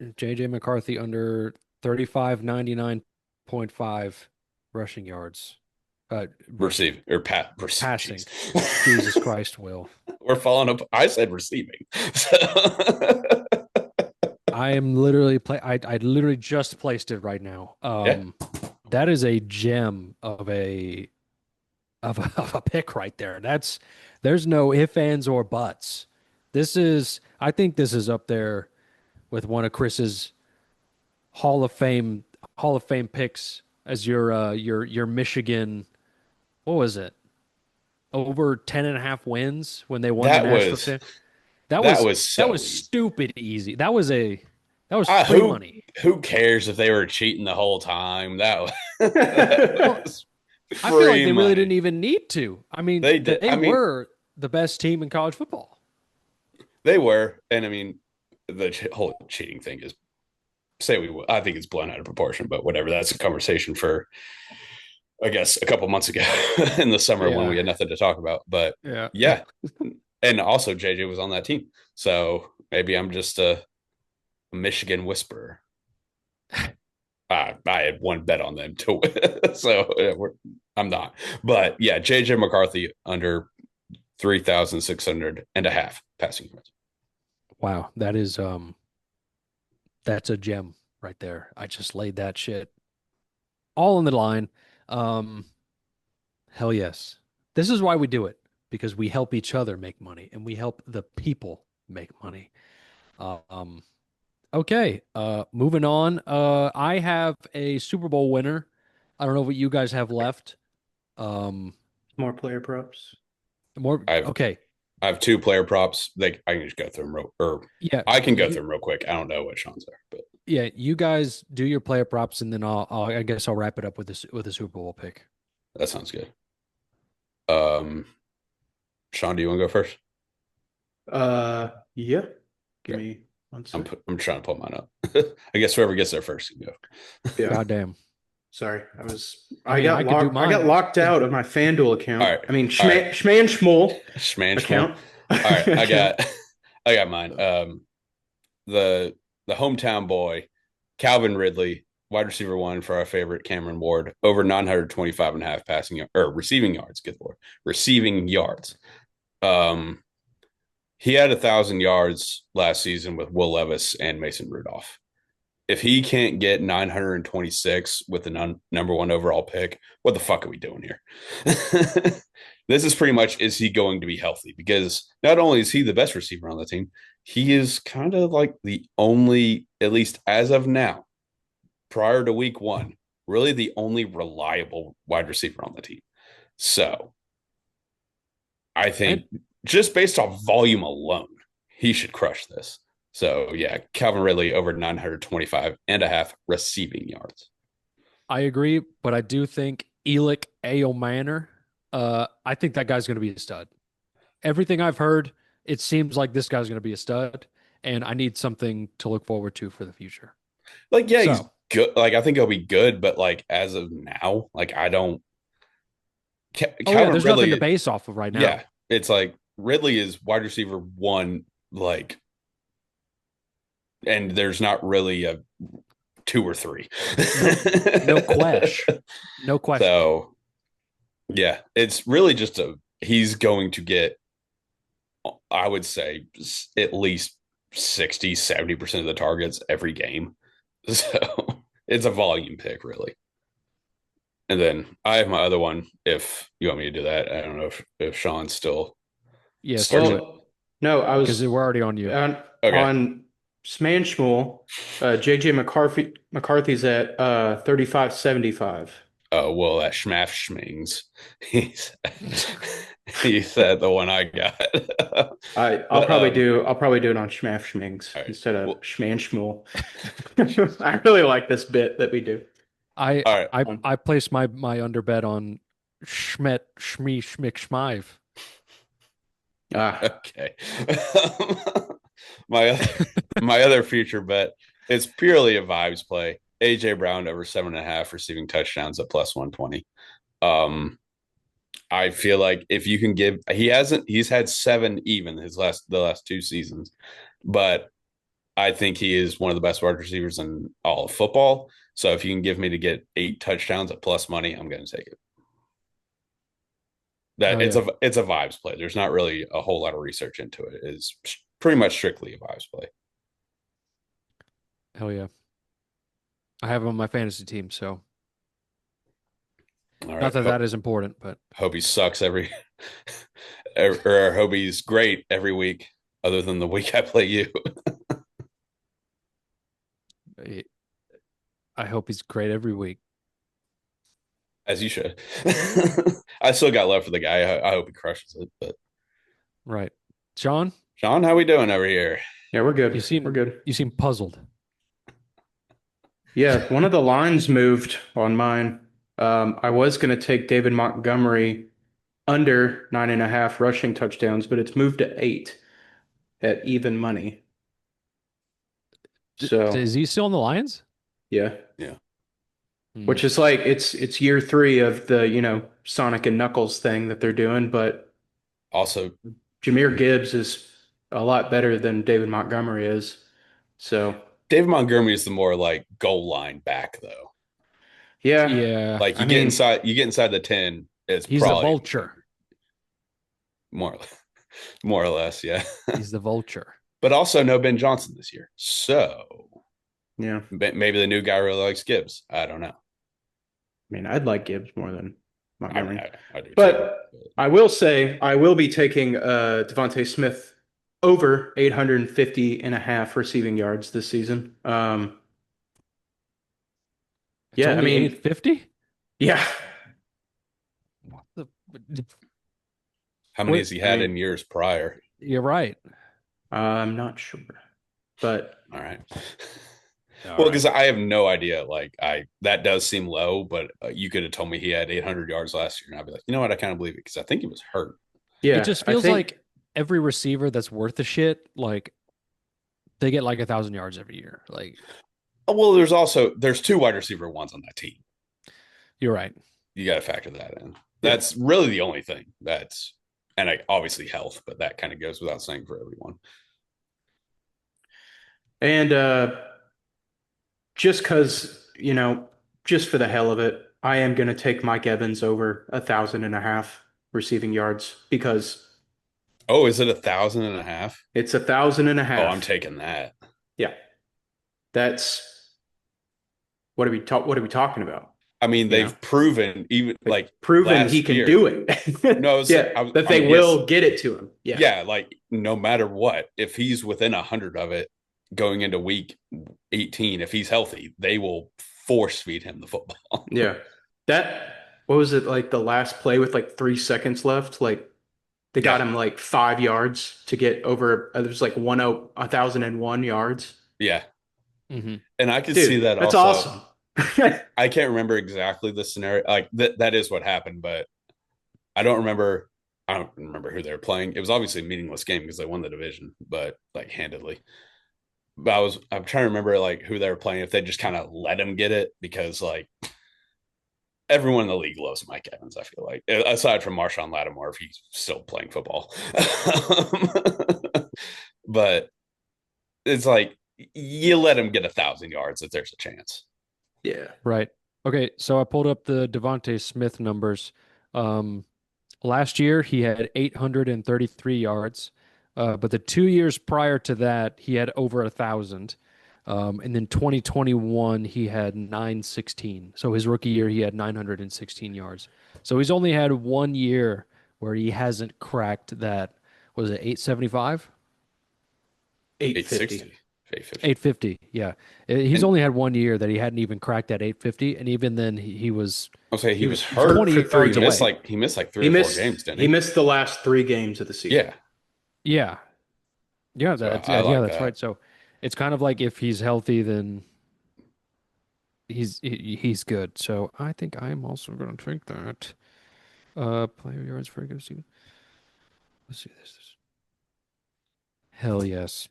JJ McCarthy under 3599.5 rushing yards. Receive or Passing. Jeez. Jesus Christ, Will. We're following up. I said receiving. I am literally I literally just placed it right now. Yeah. That is a gem of of a pick right there. There's no ifs, ands, or buts. I think this is up there with one of Chris's Hall of Fame picks as your Michigan. What was it? Over 10.5 wins when they won the That national was championship. That that was was so easy. stupid easy. That was free Who money. who cares if they were cheating the whole time? Well, That was I feel like free they really money. didn't even need to. I mean, They did. they I mean, were the best team in college football. they were, and I mean, the whole cheating thing is say we. I think it's blown out of proportion, but whatever. That's a conversation for I guess a couple months ago in the summer when we Yeah. had nothing to talk about. But Yeah. yeah, and also JJ was on that team, so maybe I'm just a Michigan whisperer. I had one bet on them to win, so I'm not. But yeah, JJ McCarthy under 3,600 and a half passing yards. Wow. That's a gem right there. I just laid that shit all on the line. Um, Hell yes. This is why we do it, because we help each other make money and we help the people make money. Um, okay. Moving on. I have a Super Bowl winner. I don't know what you guys have left. Um, More player props. more. I have Okay. I have two player props. I can just go through them Yeah. I can go through them real quick. I don't know what Sean's are, but Yeah. You guys do your player props, and then I guess I'll wrap it up with this with a Super Bowl pick. that sounds good. Um, Sean, do you want to go first? Yeah. Give Okay. me one sec. I'm trying to pull mine up. I guess whoever gets there first can go. Yeah. Goddamn. Sorry. I mean, I could do I got mine. locked out of my FanDuel All account. right. I mean, All right. Schman Schmool Schmanschmal. account. All right. I Account. got I got mine. The hometown boy, Calvin Ridley, wide receiver one for our favorite Cameron Ward, over 925 and a half passing or receiving yards. Good Lord. Receiving yards. Um, he had 1,000 yards last season with Will Levis and Mason Rudolph. If he can't get 926 with the number one overall pick, what the fuck are we doing here? This is pretty much, is he going to be healthy? Because not only is he the best receiver on the team, he is kind of like the only, at least as of now, prior to week one, really the only reliable wide receiver on the team. So I And think just based off volume alone, he should crush this. So yeah, Calvin Ridley over 925 and a half receiving yards. I agree, but I do think Elick Ayomanor, I think that guy's going to be a stud. Everything I've heard, it seems like this guy's going to be a stud, and I need something to look forward to for the future. Like, yeah, he's So, good. Like, I think he'll be good, but like as of now, like I don't. oh yeah, Calvin there's nothing to Ridley, base off of right now. yeah, it's like Ridley is wide receiver one, like, and there's not really a two or three. No question. No question. So yeah, it's really just he's going to get, I would say, at least 60-70% of the targets every game. So it's a volume pick, really. And then I have my other one. If you want me to do that, I don't know if Sean's still Yes, do searching. it No, I because was we're already on you. Okay. on Schman Schmool. JJ McCarthy's at 35.75. Oh, well, that Schmaff Schmings. He said the one I got. I'll But, probably do it on Schmaff Schmings all right. instead of Well, Schman Schmool. I really like this bit that we do. I all right. I placed my under bet on Schmet Schmee Schmick Schmive. Okay. my my other future bet is purely a vibes play. AJ Brown over 7.5 receiving touchdowns at plus 120. I feel like if you can give, he's had 7 even the last 2 seasons, but I think he is one of the best wide receivers in all of football. So if you can give me to get 8 touchdowns at plus money, I'm going to take it. That Oh, yeah. it's a vibes play. There's not really a whole lot of research into it. It's pretty much strictly a vibes play. Hell yeah. I have him on my fantasy team, so All not right. that that is important, but Hope he sucks or hope he's great every week, other than the week I play you. I hope he's great every week. As you should. I still got love for the guy. I hope he crushes it. But Right. Sean, Sean, how we doing over here? Yeah, we're good. we're good. You seem puzzled. Yeah, one of the lines moved on mine. I was going to take David Montgomery under 9.5 rushing touchdowns, but it's moved to 8 at even money. So Is he still in the Lions? yeah, Yeah. which is like it's year 3 of the Sonic and Knuckles thing that they're doing, but Also, Jahmyr Gibbs is a lot better than David Montgomery is. So David Montgomery is the more like goal line back though. yeah, Yeah. Like I mean, you get inside the 10, it's He's the probably vulture. more or less, yeah. He's the vulture. But also no Ben Johnson this year. So yeah. maybe the new guy really likes Gibbs. I don't know. I mean, I'd like Gibbs more than not I mean, going. I do too. But I will say I will be taking Devontae Smith over 850 and a half receiving yards this season. It's Yeah, I only mean, 850? yeah. What the How many what has he I had mean, in years prior? you're right. I'm not sure, but All right. All Well, right. because I have no idea. Like, that does seem low, but you could have told me he had 800 yards last year, and I'd be like, you know what? I kind of believe it because I think he was hurt. It yeah, just I feels think like every receiver that's worth a shit, like they get like 1,000 yards every year. Like Oh, well, there's two wide receiver ones on that team. you're right. You got to factor that in. yeah. That's really the only thing and obviously health, but that kind of goes without saying for everyone. And just because, just for the hell of it, I am going to take Mike Evans over 1,000 and a half receiving yards because Oh, is it 1,000 and a half? it's 1,000 and a Oh, I'm half. taking that. Yeah, that's what are we talking about? I mean, You know, they've proven even like like proven he last can year. do it. No, Yeah, that I they mean, yes, will get it to him. Yeah, yeah, like no matter what, if he's within 100 of it going into week 18, if he's healthy, they will force feed him the football. yeah. That what was it like the last play with like 3 seconds left? Like they got Yeah, him like 5 yards to get over. It was like 1,001 yards. yeah, Hmm. and I could see Dude, that that's also. awesome. I can't remember exactly the scenario. Like that is what happened, but I don't remember. I don't remember who they were playing. It was obviously a meaningless game because they won the division, but like handedly. But I'm trying to remember like who they were playing. If they just kind of let him get it because like everyone in the league loves Mike Evans. I feel like aside from Marshawn Lattimore, if he's still playing football, but it's like you let him get 1,000 yards if there's a chance. Yeah. Right. Okay, so I pulled up the Devontae Smith numbers. Um, Last year he had 833 yards, but the 2 years prior to that he had over 1,000. And then 2021 he had 916. So his rookie year he had 916 yards. So he's only had 1 year where he hasn't cracked that. Was it 875? 850. 860, 850. 850. Yeah. He's And only had 1 year that he hadn't even cracked that 850, and even then he was I'll say he he was was For hurt. 20 3 He yards missed games. away. like he missed like three He or four missed games, didn't he he? missed the last 3 games of the season. Yeah. Yeah. Yeah, So I yeah, like that's that. right. So it's kind of like if he's healthy, then he's good. So I think I'm also going to take that. Player yards for a good season. Let's see this. Hell yes.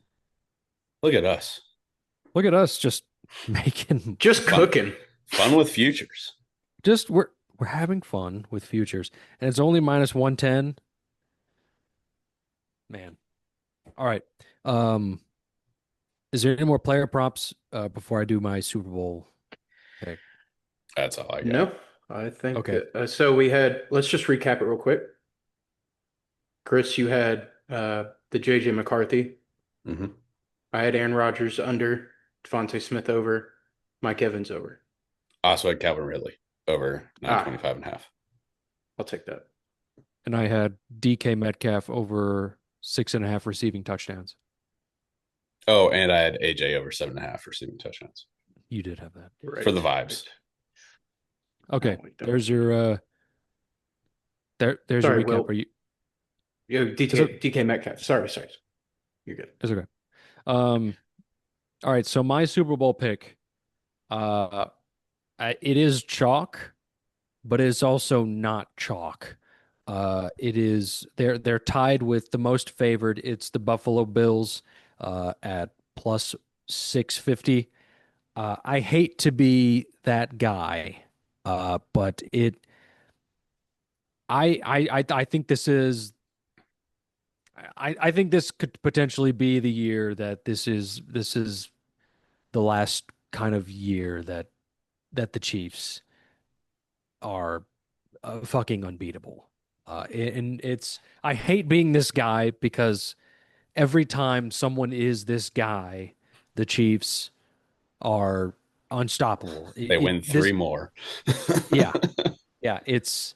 Look at us. Look at us just making Just Fun, cooking. fun with futures. just we're having fun with futures, and it's only minus 110. Man. All right. Um, is there any more player props before I do my Super Bowl pick? That's all I got. No, I think Okay. so. Let's just recap it real quick. Chris, you had the JJ McCarthy. Mm-hmm. I had Aaron Rodgers under, Devontae Smith over, Mike Evans over. Also had Calvin Ridley over Ah, 925 and a half. I'll take that. And I had DK Metcalf over 6.5 receiving touchdowns. Oh, and I had AJ over 7.5 receiving touchdowns You did have that. for the Right. vibes. Okay. No, we don't. There's your there's your Sorry, recap. Will. Are you is it DK Metcalf. Sorry. You're good. it's okay. Um all right, so my Super Bowl pick, uh it is chalk, but it's also not chalk. It is they're tied with the most favored. It's the Buffalo Bills at plus 650. I hate to be that guy, but I think this is I think this could potentially be the year that this is the last kind of year that the Chiefs are fucking unbeatable. And it's I hate being this guy because every time someone is this guy, the Chiefs are unstoppable. They win three This more. yeah, yeah, it's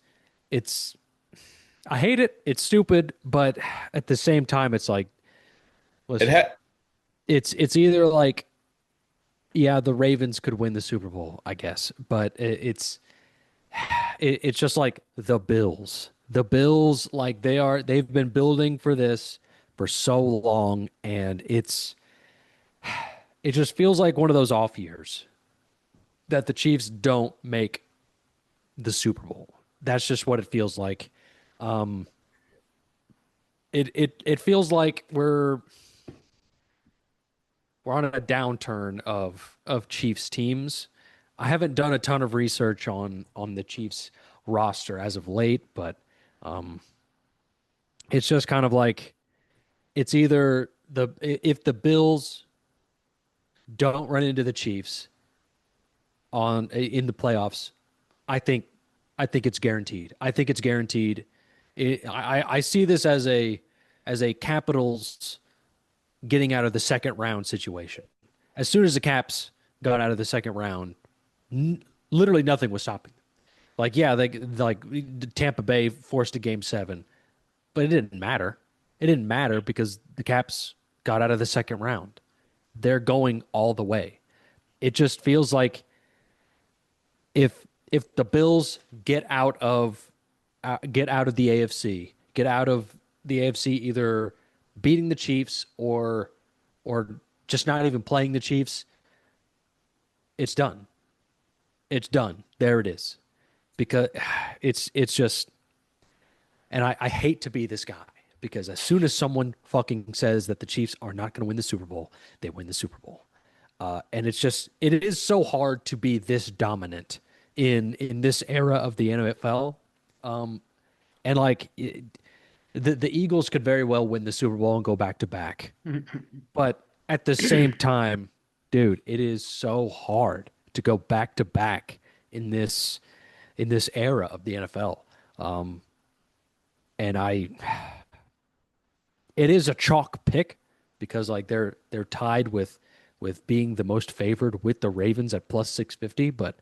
it's I hate it. It's stupid, but at the same time, it's like, It listen, had it's either like, yeah, the Ravens could win the Super Bowl, I guess, but it's just like the Bills. The Bills, like they've been building for this for so long, and it just feels like one of those off years that the Chiefs don't make the Super Bowl. That's just what it feels like. Um, it feels like we're on a downturn of Chiefs teams. I haven't done a ton of research on the Chiefs roster as of late, but um, it's just kind of like it's either the if the Bills don't run into the Chiefs on in the playoffs, I think I think it's guaranteed. I think it's guaranteed. I see this as a Capitals getting out of the second round situation. As soon as the Caps got out of the second round, literally nothing was stopping them. Like, yeah, they like Tampa Bay forced a game seven, but it didn't matter. It didn't matter because the Caps got out of the second round. They're going all the way. It just feels like if the Bills get out of the AFC, get out of the AFC either beating the Chiefs or just not even playing the Chiefs, it's done. It's done. There it is. Because it's just and I hate to be this guy because as soon as someone fucking says that the Chiefs are not going to win the Super Bowl, they win the Super Bowl. And it is so hard to be this dominant in this era of the NFL. And like the Eagles could very well win the Super Bowl and go back to back. But at the same time, dude, it is so hard to go back to back in this era of the NFL. And it is a chalk pick because like they're tied with being the most favored with the Ravens at plus 650, but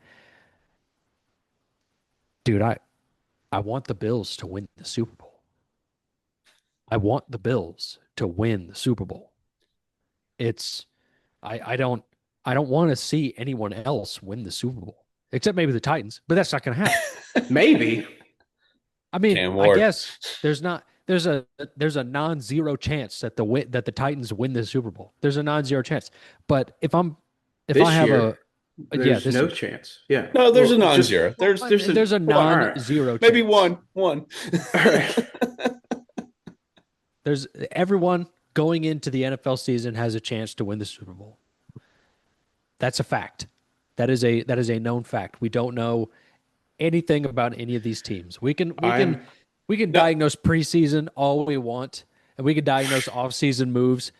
dude, I want the Bills to win the Super Bowl. I want the Bills to win the Super Bowl. It's I don't want to see anyone else win the Super Bowl except maybe the Titans, but that's not going to happen. Maybe. I mean, Cam I Ward. guess there's a non-zero chance that the Titans win the Super Bowl. There's a non-zero chance. But if This I have year, yeah, there's this no year. chance. Yeah. No, there's a Well, just non-zero. There's a well, all right. non-zero maybe chance. one. All right. There's everyone going into the NFL season has a chance to win the Super Bowl. That's a fact. That is a known fact. We don't know anything about any of these teams. I'm We can No, diagnose preseason all we want, and we can diagnose off-season moves,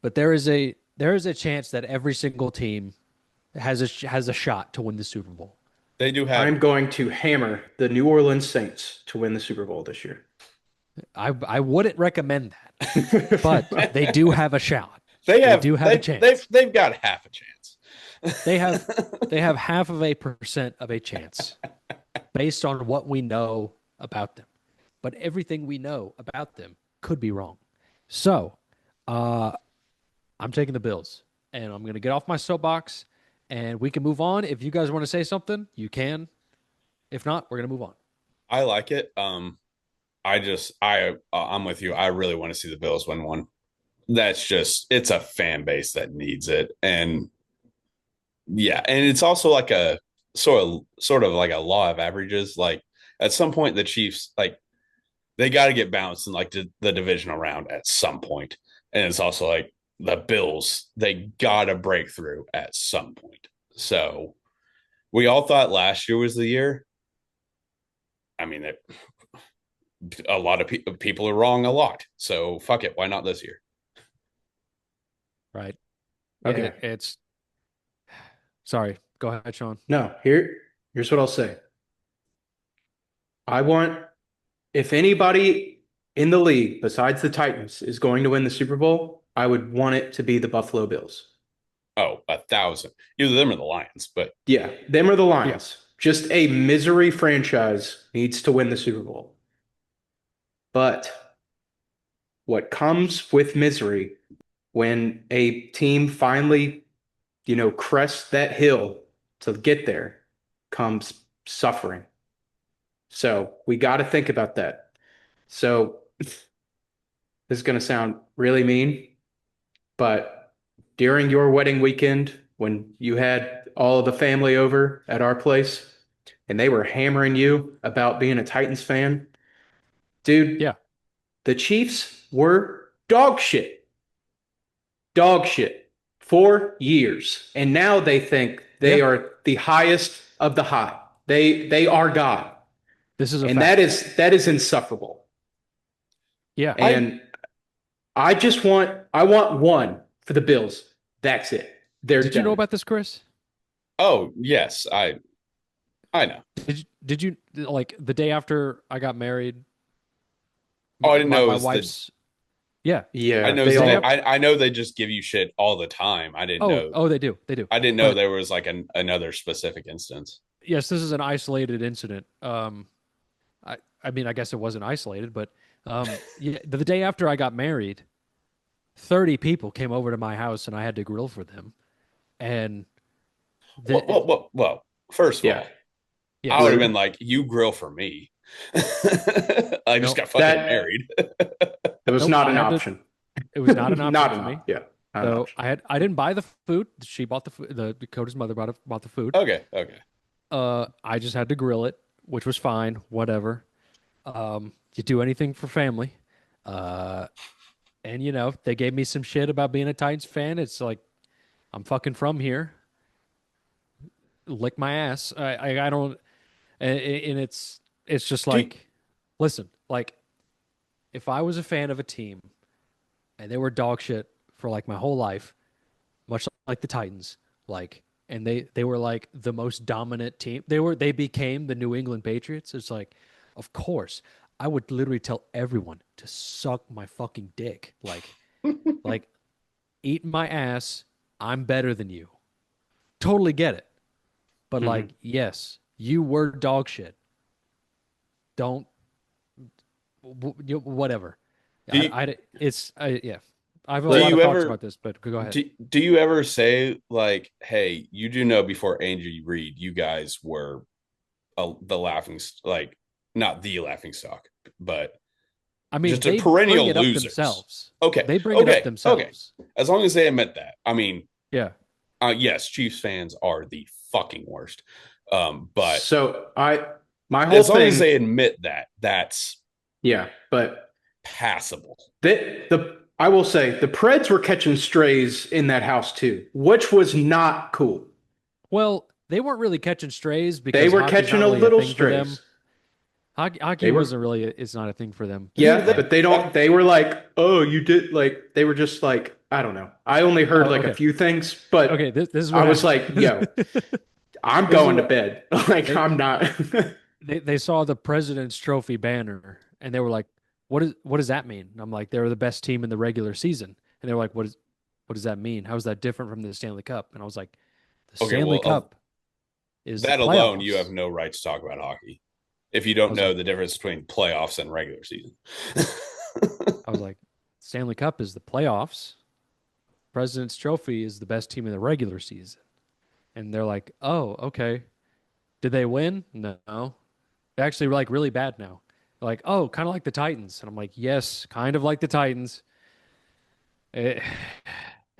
but there is a chance that every single team has a shot to win the Super Bowl. they do have. I'm going to hammer the New Orleans Saints to win the Super Bowl this year. I wouldn't recommend that, but they do have a shot. They do have a chance. They've got half a chance. They have half of a percent of a chance based on what we know about them. But everything we know about them could be wrong. So, I'm taking the Bills, and I'm going to get off my soapbox, and we can move on. If you guys want to say something, you can. If not, we're going to move on. I like it. I'm with you. I really want to see the Bills win one. That's just it's a fan base that needs it, and yeah, and it's also like a sort of like a law of averages. Like at some point, the Chiefs like they got to get bounced in like the divisional round at some point, and it's also like the Bills they got to break through at some point. So we all thought last year was the year. I mean, a lot of people are wrong a lot. So fuck it. Why not this year? Right? Okay. It's sorry. Go ahead, Sean. No, here's what I'll say. I want if anybody in the league besides the Titans is going to win the Super Bowl, I would want it to be the Buffalo Bills. Oh, 1,000. Either them or the Lions, but Yeah, them or the Lions. just a misery franchise needs to win the Super Bowl. But what comes with misery when a team finally, crests that hill to get there comes suffering. So we got to think about that. So this is going to sound really mean, but during your wedding weekend, when you had all of the family over at our place and they were hammering you about being a Titans fan, dude, Yeah. the Chiefs were dog shit. Dog shit for years. And now they think they Yeah. are the highest of the high. They are God. This is a And fact. that is insufferable. Yeah. And I want one for the Bills. That's it. They're Did you know done. about this, Chris? Oh, yes, I know. Did you like the day after I got married? Oh, I My didn't my, know it my was the wife's yeah. I Yeah, know they Day all after, I know they just give you shit all the time. oh, they do. I didn't know But there was like another specific instance. yes, this is an isolated incident. I mean, I guess it wasn't isolated, but yeah, the day after I got married, 30 people came over to my house and I had to grill for them. And the Well, first of yeah. all, I would have yes, been like, you grill for me. I just nope, got fucking That married. that was nope. not I an had to. option. It was not an option Not for an me. option. Yeah, not an So option. I didn't buy the food. She bought the food. The Dakota's mother bought the food. Okay. I just had to grill it, which was fine. Whatever. You do anything for family. Uh, and they gave me some shit about being a Titans fan. It's like I'm fucking from here. Lick my ass. I don't. And it's just Do you- like, listen, like if I was a fan of a team and they were dog shit for like my whole life, much like the Titans, like, and they were like the most dominant team. They became the New England Patriots. It's like, of course, I would literally tell everyone to suck my fucking dick, like eat my ass. I'm better than you. Totally get it. But like, Mhm. yes, you were dog shit. Don't whatever. do you, Yeah. I have a do lot Look, of you thoughts ever about this, but go ahead. do you ever say like, hey, you do know before Angie Reid, you guys were the like not the laughing stock, but I mean, just a they bring perennial it up losers. themselves. Okay, They bring it up okay. themselves. As long as they admit that. I mean, Yeah. yes, Chiefs fans are the fucking worst. But so my whole as long as thing, they admit that, that's yeah, but passable. I will say the Preds were catching strays in that house too, which was not cool. Well, they weren't really catching strays They because were hockey's catching not a really a little thing for them. strays. Hockey They wasn't were, really, it's not a thing for them. Dude, yeah, Like, but they were like, oh, you did like, they were just like, I don't know. I only heard oh, like a okay. few things, but Okay. This is I what was happened. like, yo, I'm This is going to what bed. Like, they, I'm not. they saw the President's Trophy banner and they were like, what does that mean? And I'm like, they were the best team in the regular season. And they were like, what does that mean? How is that different from the Stanley Cup? And I was like, the Okay, Stanley well, Cup is the that alone, you have playoffs. no right to talk about hockey if you I don't was know like, the difference between playoffs and regular season. I was like, Stanley Cup is the playoffs. President's Trophy is the best team in the regular season. And they're like, oh, okay. Did they win? No. They're actually like really bad now. They're like, oh, kind of like the Titans. And I'm like, yes, kind of like the Titans. Eh,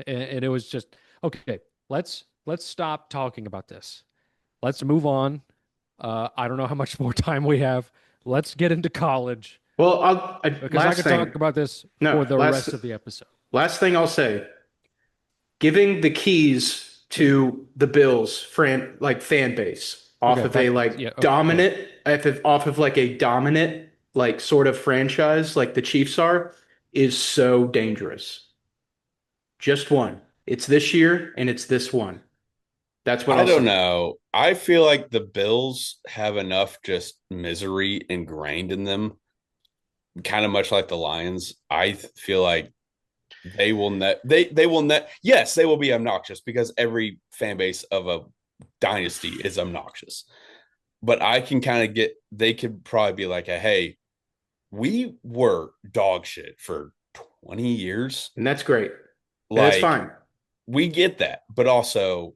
and it was just okay. Let's stop talking about this. Let's move on. I don't know how much more time we have. Let's get into college Well, because I last could thing. talk about this No, for the rest of the episode. last thing I'll say. Giving the keys to the Bills fan base off Okay, of a yeah. like Okay, go ahead. dominant off of like a dominant like sort of franchise like the Chiefs are is so dangerous. Just one. It's this year and it's this one. That's what I I'll don't say. know. I feel like the Bills have enough just misery ingrained in them, kind of much like the Lions. I feel like they will net yes, they will be obnoxious because every fan base of a dynasty is obnoxious. but I can kind of get, they could probably be like, hey, we were dog shit for 20 years. And that's great. And it's Like, fine. we get that, but also,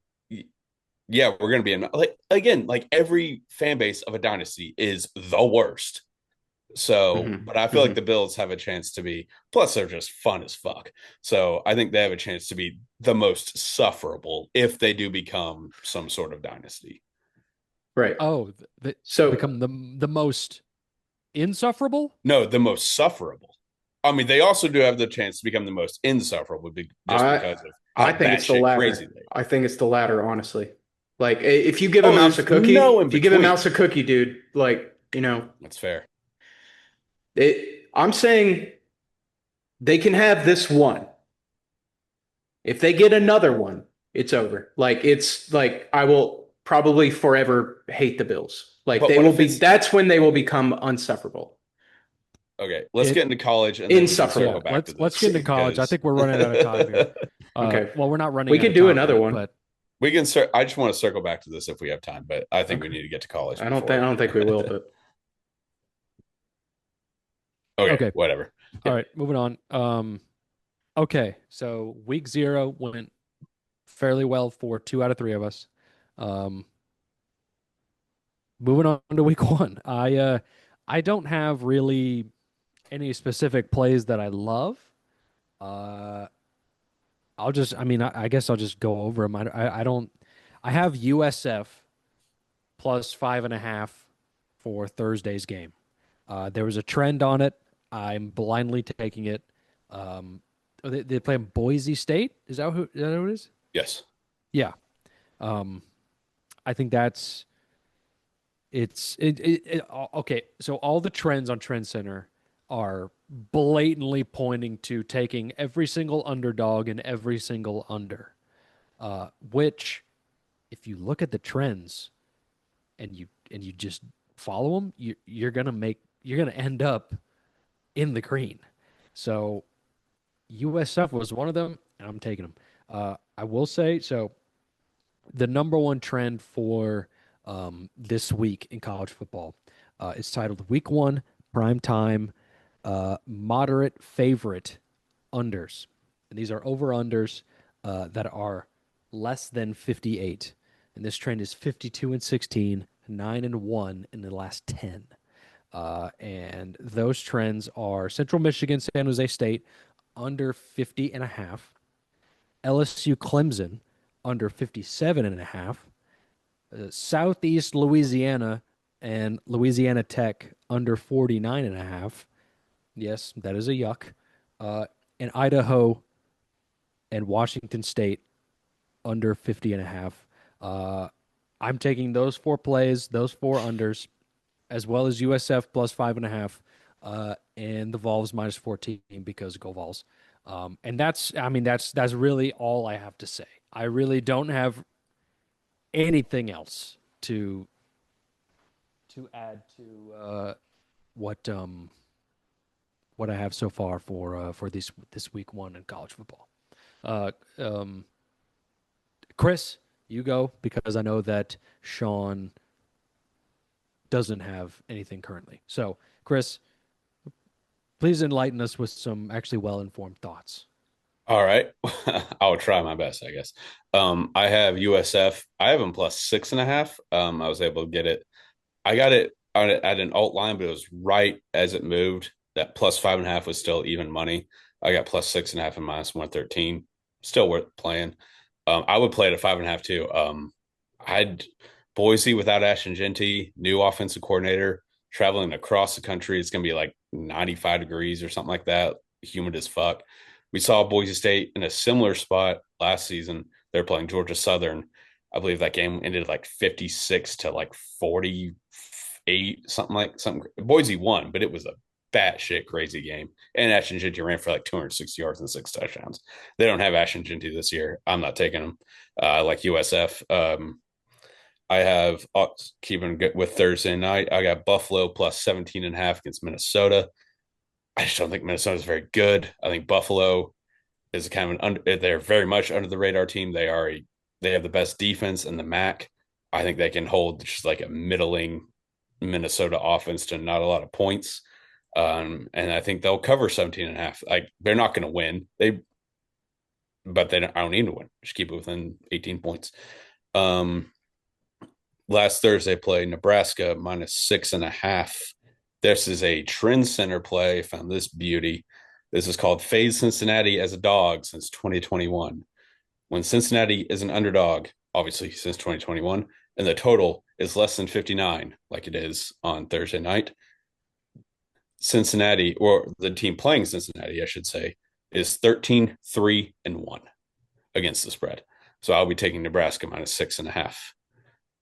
yeah, we're going to be in, like, again, like every fan base of a dynasty is the worst. So, Hmm. but I feel like Hmm. the Bills have a chance to be, plus they're just fun as fuck. So I think they have a chance to be the most sufferable if they do become some sort of dynasty. Right. Oh, So, become the most insufferable? No, the most sufferable. I mean, they also do have the chance to become the most insufferable just I because of I how think it's the batshit crazy latter. they are. I think it's the latter, honestly. Like if you give a Oh, mouse a there's no cookie, in if you give a between. mouse a cookie, dude, like, That's fair. I'm saying they can have this one. If they get another one, it's over. Like it's like I will probably forever hate the Bills. Like But they what will if be it's that's when they will become unsufferable. okay? Let's It get into college and then we can Yeah, circle Insufferable. back to let's get this into college. I because think we're running out of time here. Okay. Well, we're not running We out can of do time, another one. we can. I just want to circle back to this if we have time, but I think we Okay. need to get to college I before. don't think we will, but Okay, Okay. whatever. All right, moving on. Okay, so week 0 went fairly well for 2 out of 3 of us. Um, moving on to week 1. I don't have really any specific plays that I love. Uh, I guess I'll just go over them. I don't, I have USF plus 5.5 for Thursday's game. There was a trend on it. I'm blindly taking it. They play Boise State. Is that who it is? Yes. Yeah. Um, I think that's okay. So all the trends on Trend Center are blatantly pointing to taking every single underdog and every single under. Which, if you look at the trends and you just follow them, you're gonna end up in the green. So USF was one of them, and I'm taking them. I will say so. The number one trend for this week in college football is titled Week One Prime Time Moderate Favorite Unders, and these are over unders that are less than 58, and this trend is 52 and 16, 9 and 1 in the last 10. And those trends are Central Michigan, San Jose State under 50 and a half, LSU Clemson under 57 and a half, Southeast Louisiana and Louisiana Tech under 49 and a half. Yes, that is a yuck. And Idaho and Washington State under 50 and a half. I'm taking those 4 plays, those 4 unders, as well as USF plus 5.5, and the Vols minus 14 because go Vols. And that's really all I have to say. I really don't have anything else to add to what I have so far for this week 1 in college football. Uh, um, Chris, you go because I know that Sean doesn't have anything currently. So, Chris, please enlighten us with some actually well-informed thoughts. All right. I'll try my best, I guess. I have USF. I have them plus 6.5. I was able to get it. I got it at an alt line, but it was right as it moved. That plus 5.5 was still even money. I got plus 6.5 and minus 113. Still worth playing. I would play it at 5.5 too. I'd Boise without Ashton Genty, new offensive coordinator, traveling across the country. It's gonna be like 95 degrees or something like that, humid as fuck. We saw Boise State in a similar spot last season. They're playing Georgia Southern. I believe that game ended like 56 to like 48, something. Boise won, but it was a batshit crazy game. And Ashton Genty ran for like 260 yards and 6 touchdowns. They don't have Ashton Genty this year. I'm not taking them. I like USF. I have keeping with Thursday night. I got Buffalo plus 17.5 against Minnesota. I just don't think Minnesota is very good. I think Buffalo is kind of they're very much under the radar team. They have the best defense in the MAC. I think they can hold just like a middling Minnesota offense to not a lot of points. And I think they'll cover 17 and a half. Like they're not going to win. But I don't need to win. Just keep it within 18 points. Um, Last Thursday play Nebraska -6.5. This is a trend center play. Found this beauty. This is called Fade Cincinnati as a dog since 2021. When Cincinnati is an underdog, obviously since 2021, and the total is less than 59, like it is on Thursday night, Cincinnati, or the team playing Cincinnati, I should say, is 13-3-1 against the spread. So I'll be taking Nebraska -6.5.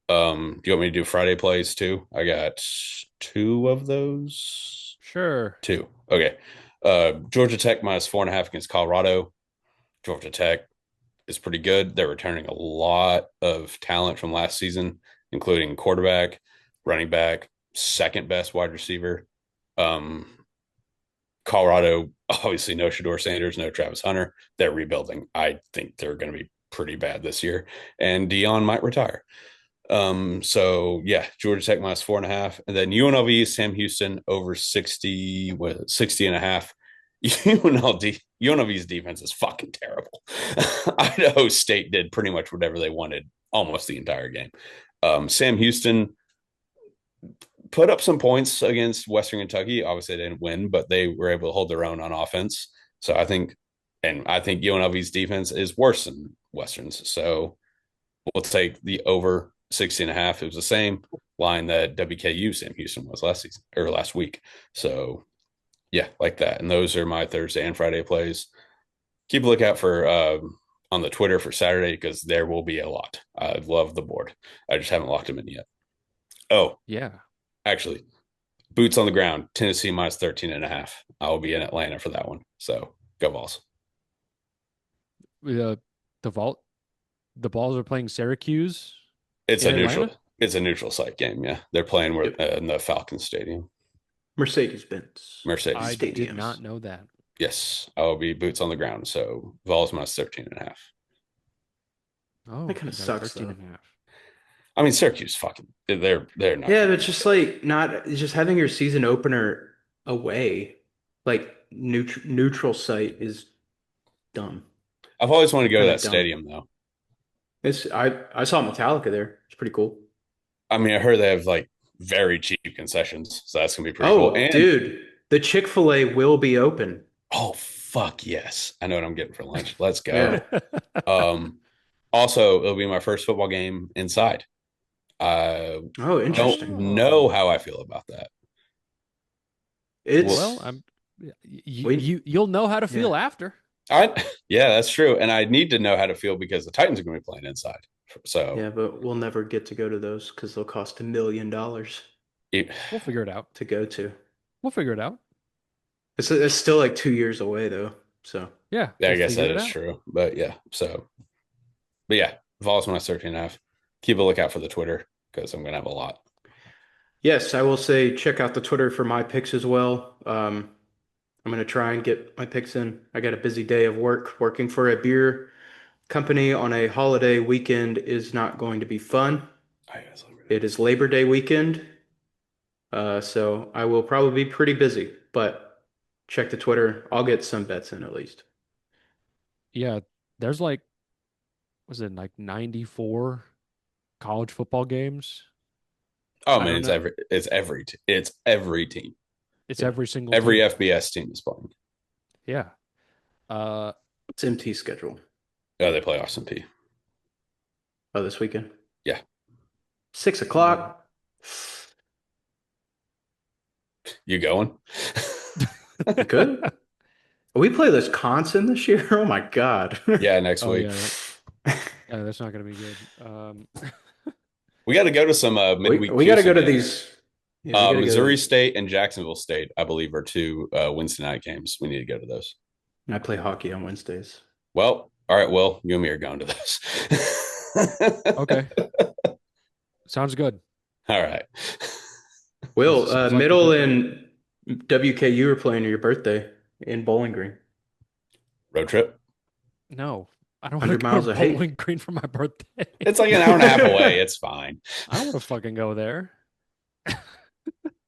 Do you want me to do Friday plays too? I got two of those. Sure. Two. Okay. Georgia Tech -4.5 against Colorado. Georgia Tech is pretty good. They're returning a lot of talent from last season, including quarterback, running back, second best wide receiver. Colorado, obviously, no Shador Sanders, no Travis Hunter. They're rebuilding. I think they're going to be pretty bad this year, and Dion might retire. So yeah, Georgia Tech -4.5, and then UNLV, Sam Houston over 60, 60.5. UNLV's defense is fucking terrible. Idaho State did pretty much whatever they wanted almost the entire game. Sam Houston put up some points against Western Kentucky. Obviously, they didn't win, but they were able to hold their own on offense. So I think UNLV's defense is worse than Western's. So we'll take the over 60.5. It was the same line that WKU Sam Houston was last season or last week. So yeah, like that. And those are my Thursday and Friday plays. Keep a lookout for on the Twitter for Saturday because there will be a lot. I love the board. I just haven't locked them in yet. Oh, Yeah. actually, boots on the ground, Tennessee -13.5. I will be in Atlanta for that one. So go Vols. The vault the Balls are playing Syracuse It's in a neutral. Atlanta. It's a neutral site game. Yeah, they're playing Yep. in the Falcon Stadium, Mercedes-Benz Mercedes. I did Stadiums. not know that. Yes, I will be boots on the ground. So Vols -13.5. Oh, That kinda you got sucks, 13 though. and a half. I mean, Syracuse fucking they're not. Yeah, gonna but win it's just shit. like not it's just having your season opener away, like neutral site is dumb. I've always wanted to go to Kind of that dumb. stadium though. I saw Metallica there. It's pretty cool. I mean, I heard they have like very cheap concessions, so that's gonna be pretty cool. Oh, And dude, the Chick-fil-A will be open. oh fuck yes, I know what I'm getting for lunch. Let's Yeah. go. Um, Also, it'll be my first football game inside. I Oh, don't interesting. know Oh. how I feel about that. It's Well, you we you'll know how to feel yeah. after. I Yeah, that's true, and I need to know how to feel because the Titans are going to be playing inside. So Yeah, but we'll never get to go to those because they'll cost $1 million it, We'll figure it out. to go to. We'll figure it out. It's still like 2 years away though. So Yeah, yeah, I we'll guess figure that it is out. true. But yeah, but yeah, Vols -13.5. Keep a lookout for the Twitter because I'm going to have a lot. yes, I will say check out the Twitter for my picks as well. I'm gonna try and get my picks in. I got a busy day of work. Working for a beer company on a holiday weekend is not going to be fun. I guess It is Labor Day weekend, so I will probably be pretty busy, but check the Twitter. I'll get some bets in at least. Yeah, there's like, was it like 94 college football games? Oh I man, don't know. it's every team. It's Yeah. every single Every team. FBS team is playing. Yeah. Uh, It's MT schedule. Oh, they play SMP. Oh, this weekend. Yeah. 6 o'clock. You going? You could. We play Wisconsin this year. Oh my God. Yeah, next oh week. yeah, that's not gonna be good. We got to go to some We midweek we got to go juicing to games. these. Yeah, we got to Missouri go. State and Jacksonville State, I believe, are two Wednesday night games. We need to go to those. I play hockey on Wednesdays. Well, all right. Well, you and me are going to those. Okay, sounds good. All right. Will, Sounds like a Middle good plan. and WKU are playing your birthday in Bowling Green. Road trip. No, I don't want 100 to go miles to of hate. Bowling Green for my birthday. It's like an hour and a half away. It's fine. I don't want to fucking go there.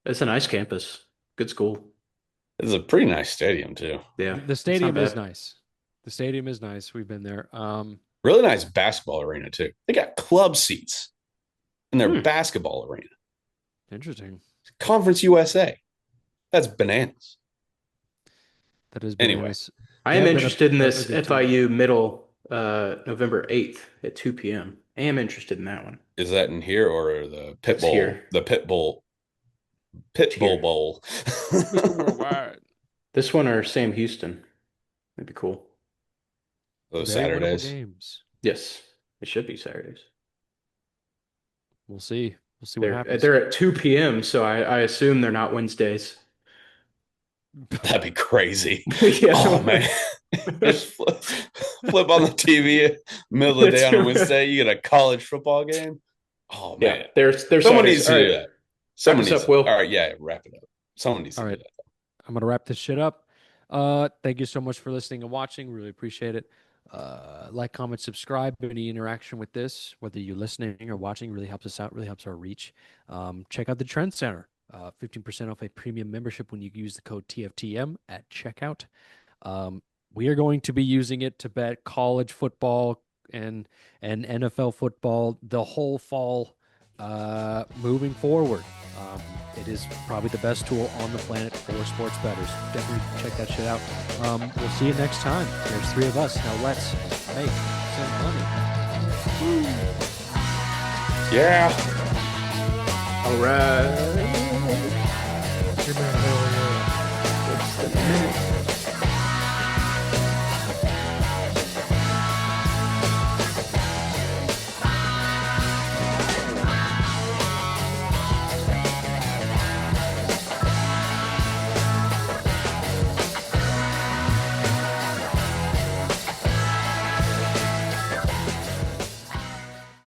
It's a nice campus. Good school. It's a pretty nice stadium too. Yeah. The it's not stadium is bad. nice. The stadium is nice. We've been there. Really nice basketball arena too. They got club seats in their Hmm. basketball arena. Interesting. Conference USA. That's bananas. That is Anyway. bananas. I Yeah, am been interested in a this good time. FIU middle November 8th at 2 p.m. I am interested in that one. Is that in here or the Pit It's Bull? here. The Pit Bull here. Bowl. Mr. Worldwide. This one or Sam Houston. That'd be cool. Those Very winnable Saturdays. games. Yes. It should be Saturdays. We'll see. We'll see what happens. They're at 2 p.m., so I assume they're not Wednesdays. That'd be crazy. Yeah. Oh man. Just flip on the TV middle of the day on a Wednesday, you get a college football game. Oh man. Yeah, there's Someone Saturdays. needs to All do right. that. Someone us needs up, to. Will. All right, yeah, wrap it up. Someone needs to All do right. that. I'm going to wrap this shit up. Thank you so much for listening and watching. Really appreciate it. Like, comment, subscribe. Any interaction with this, whether you're listening or watching, really helps us out, really helps our reach. Check out the Trend Center. 15% off a premium membership when you use the code TFTM at checkout. We are going to be using it to bet college football and NFL football the whole fall moving forward. It is probably the best tool on the planet for sports bettors. Definitely check that shit out. We'll see you next time. There's 3 of us. Now let's make some money. Woo. Yeah. All right. It's the minute.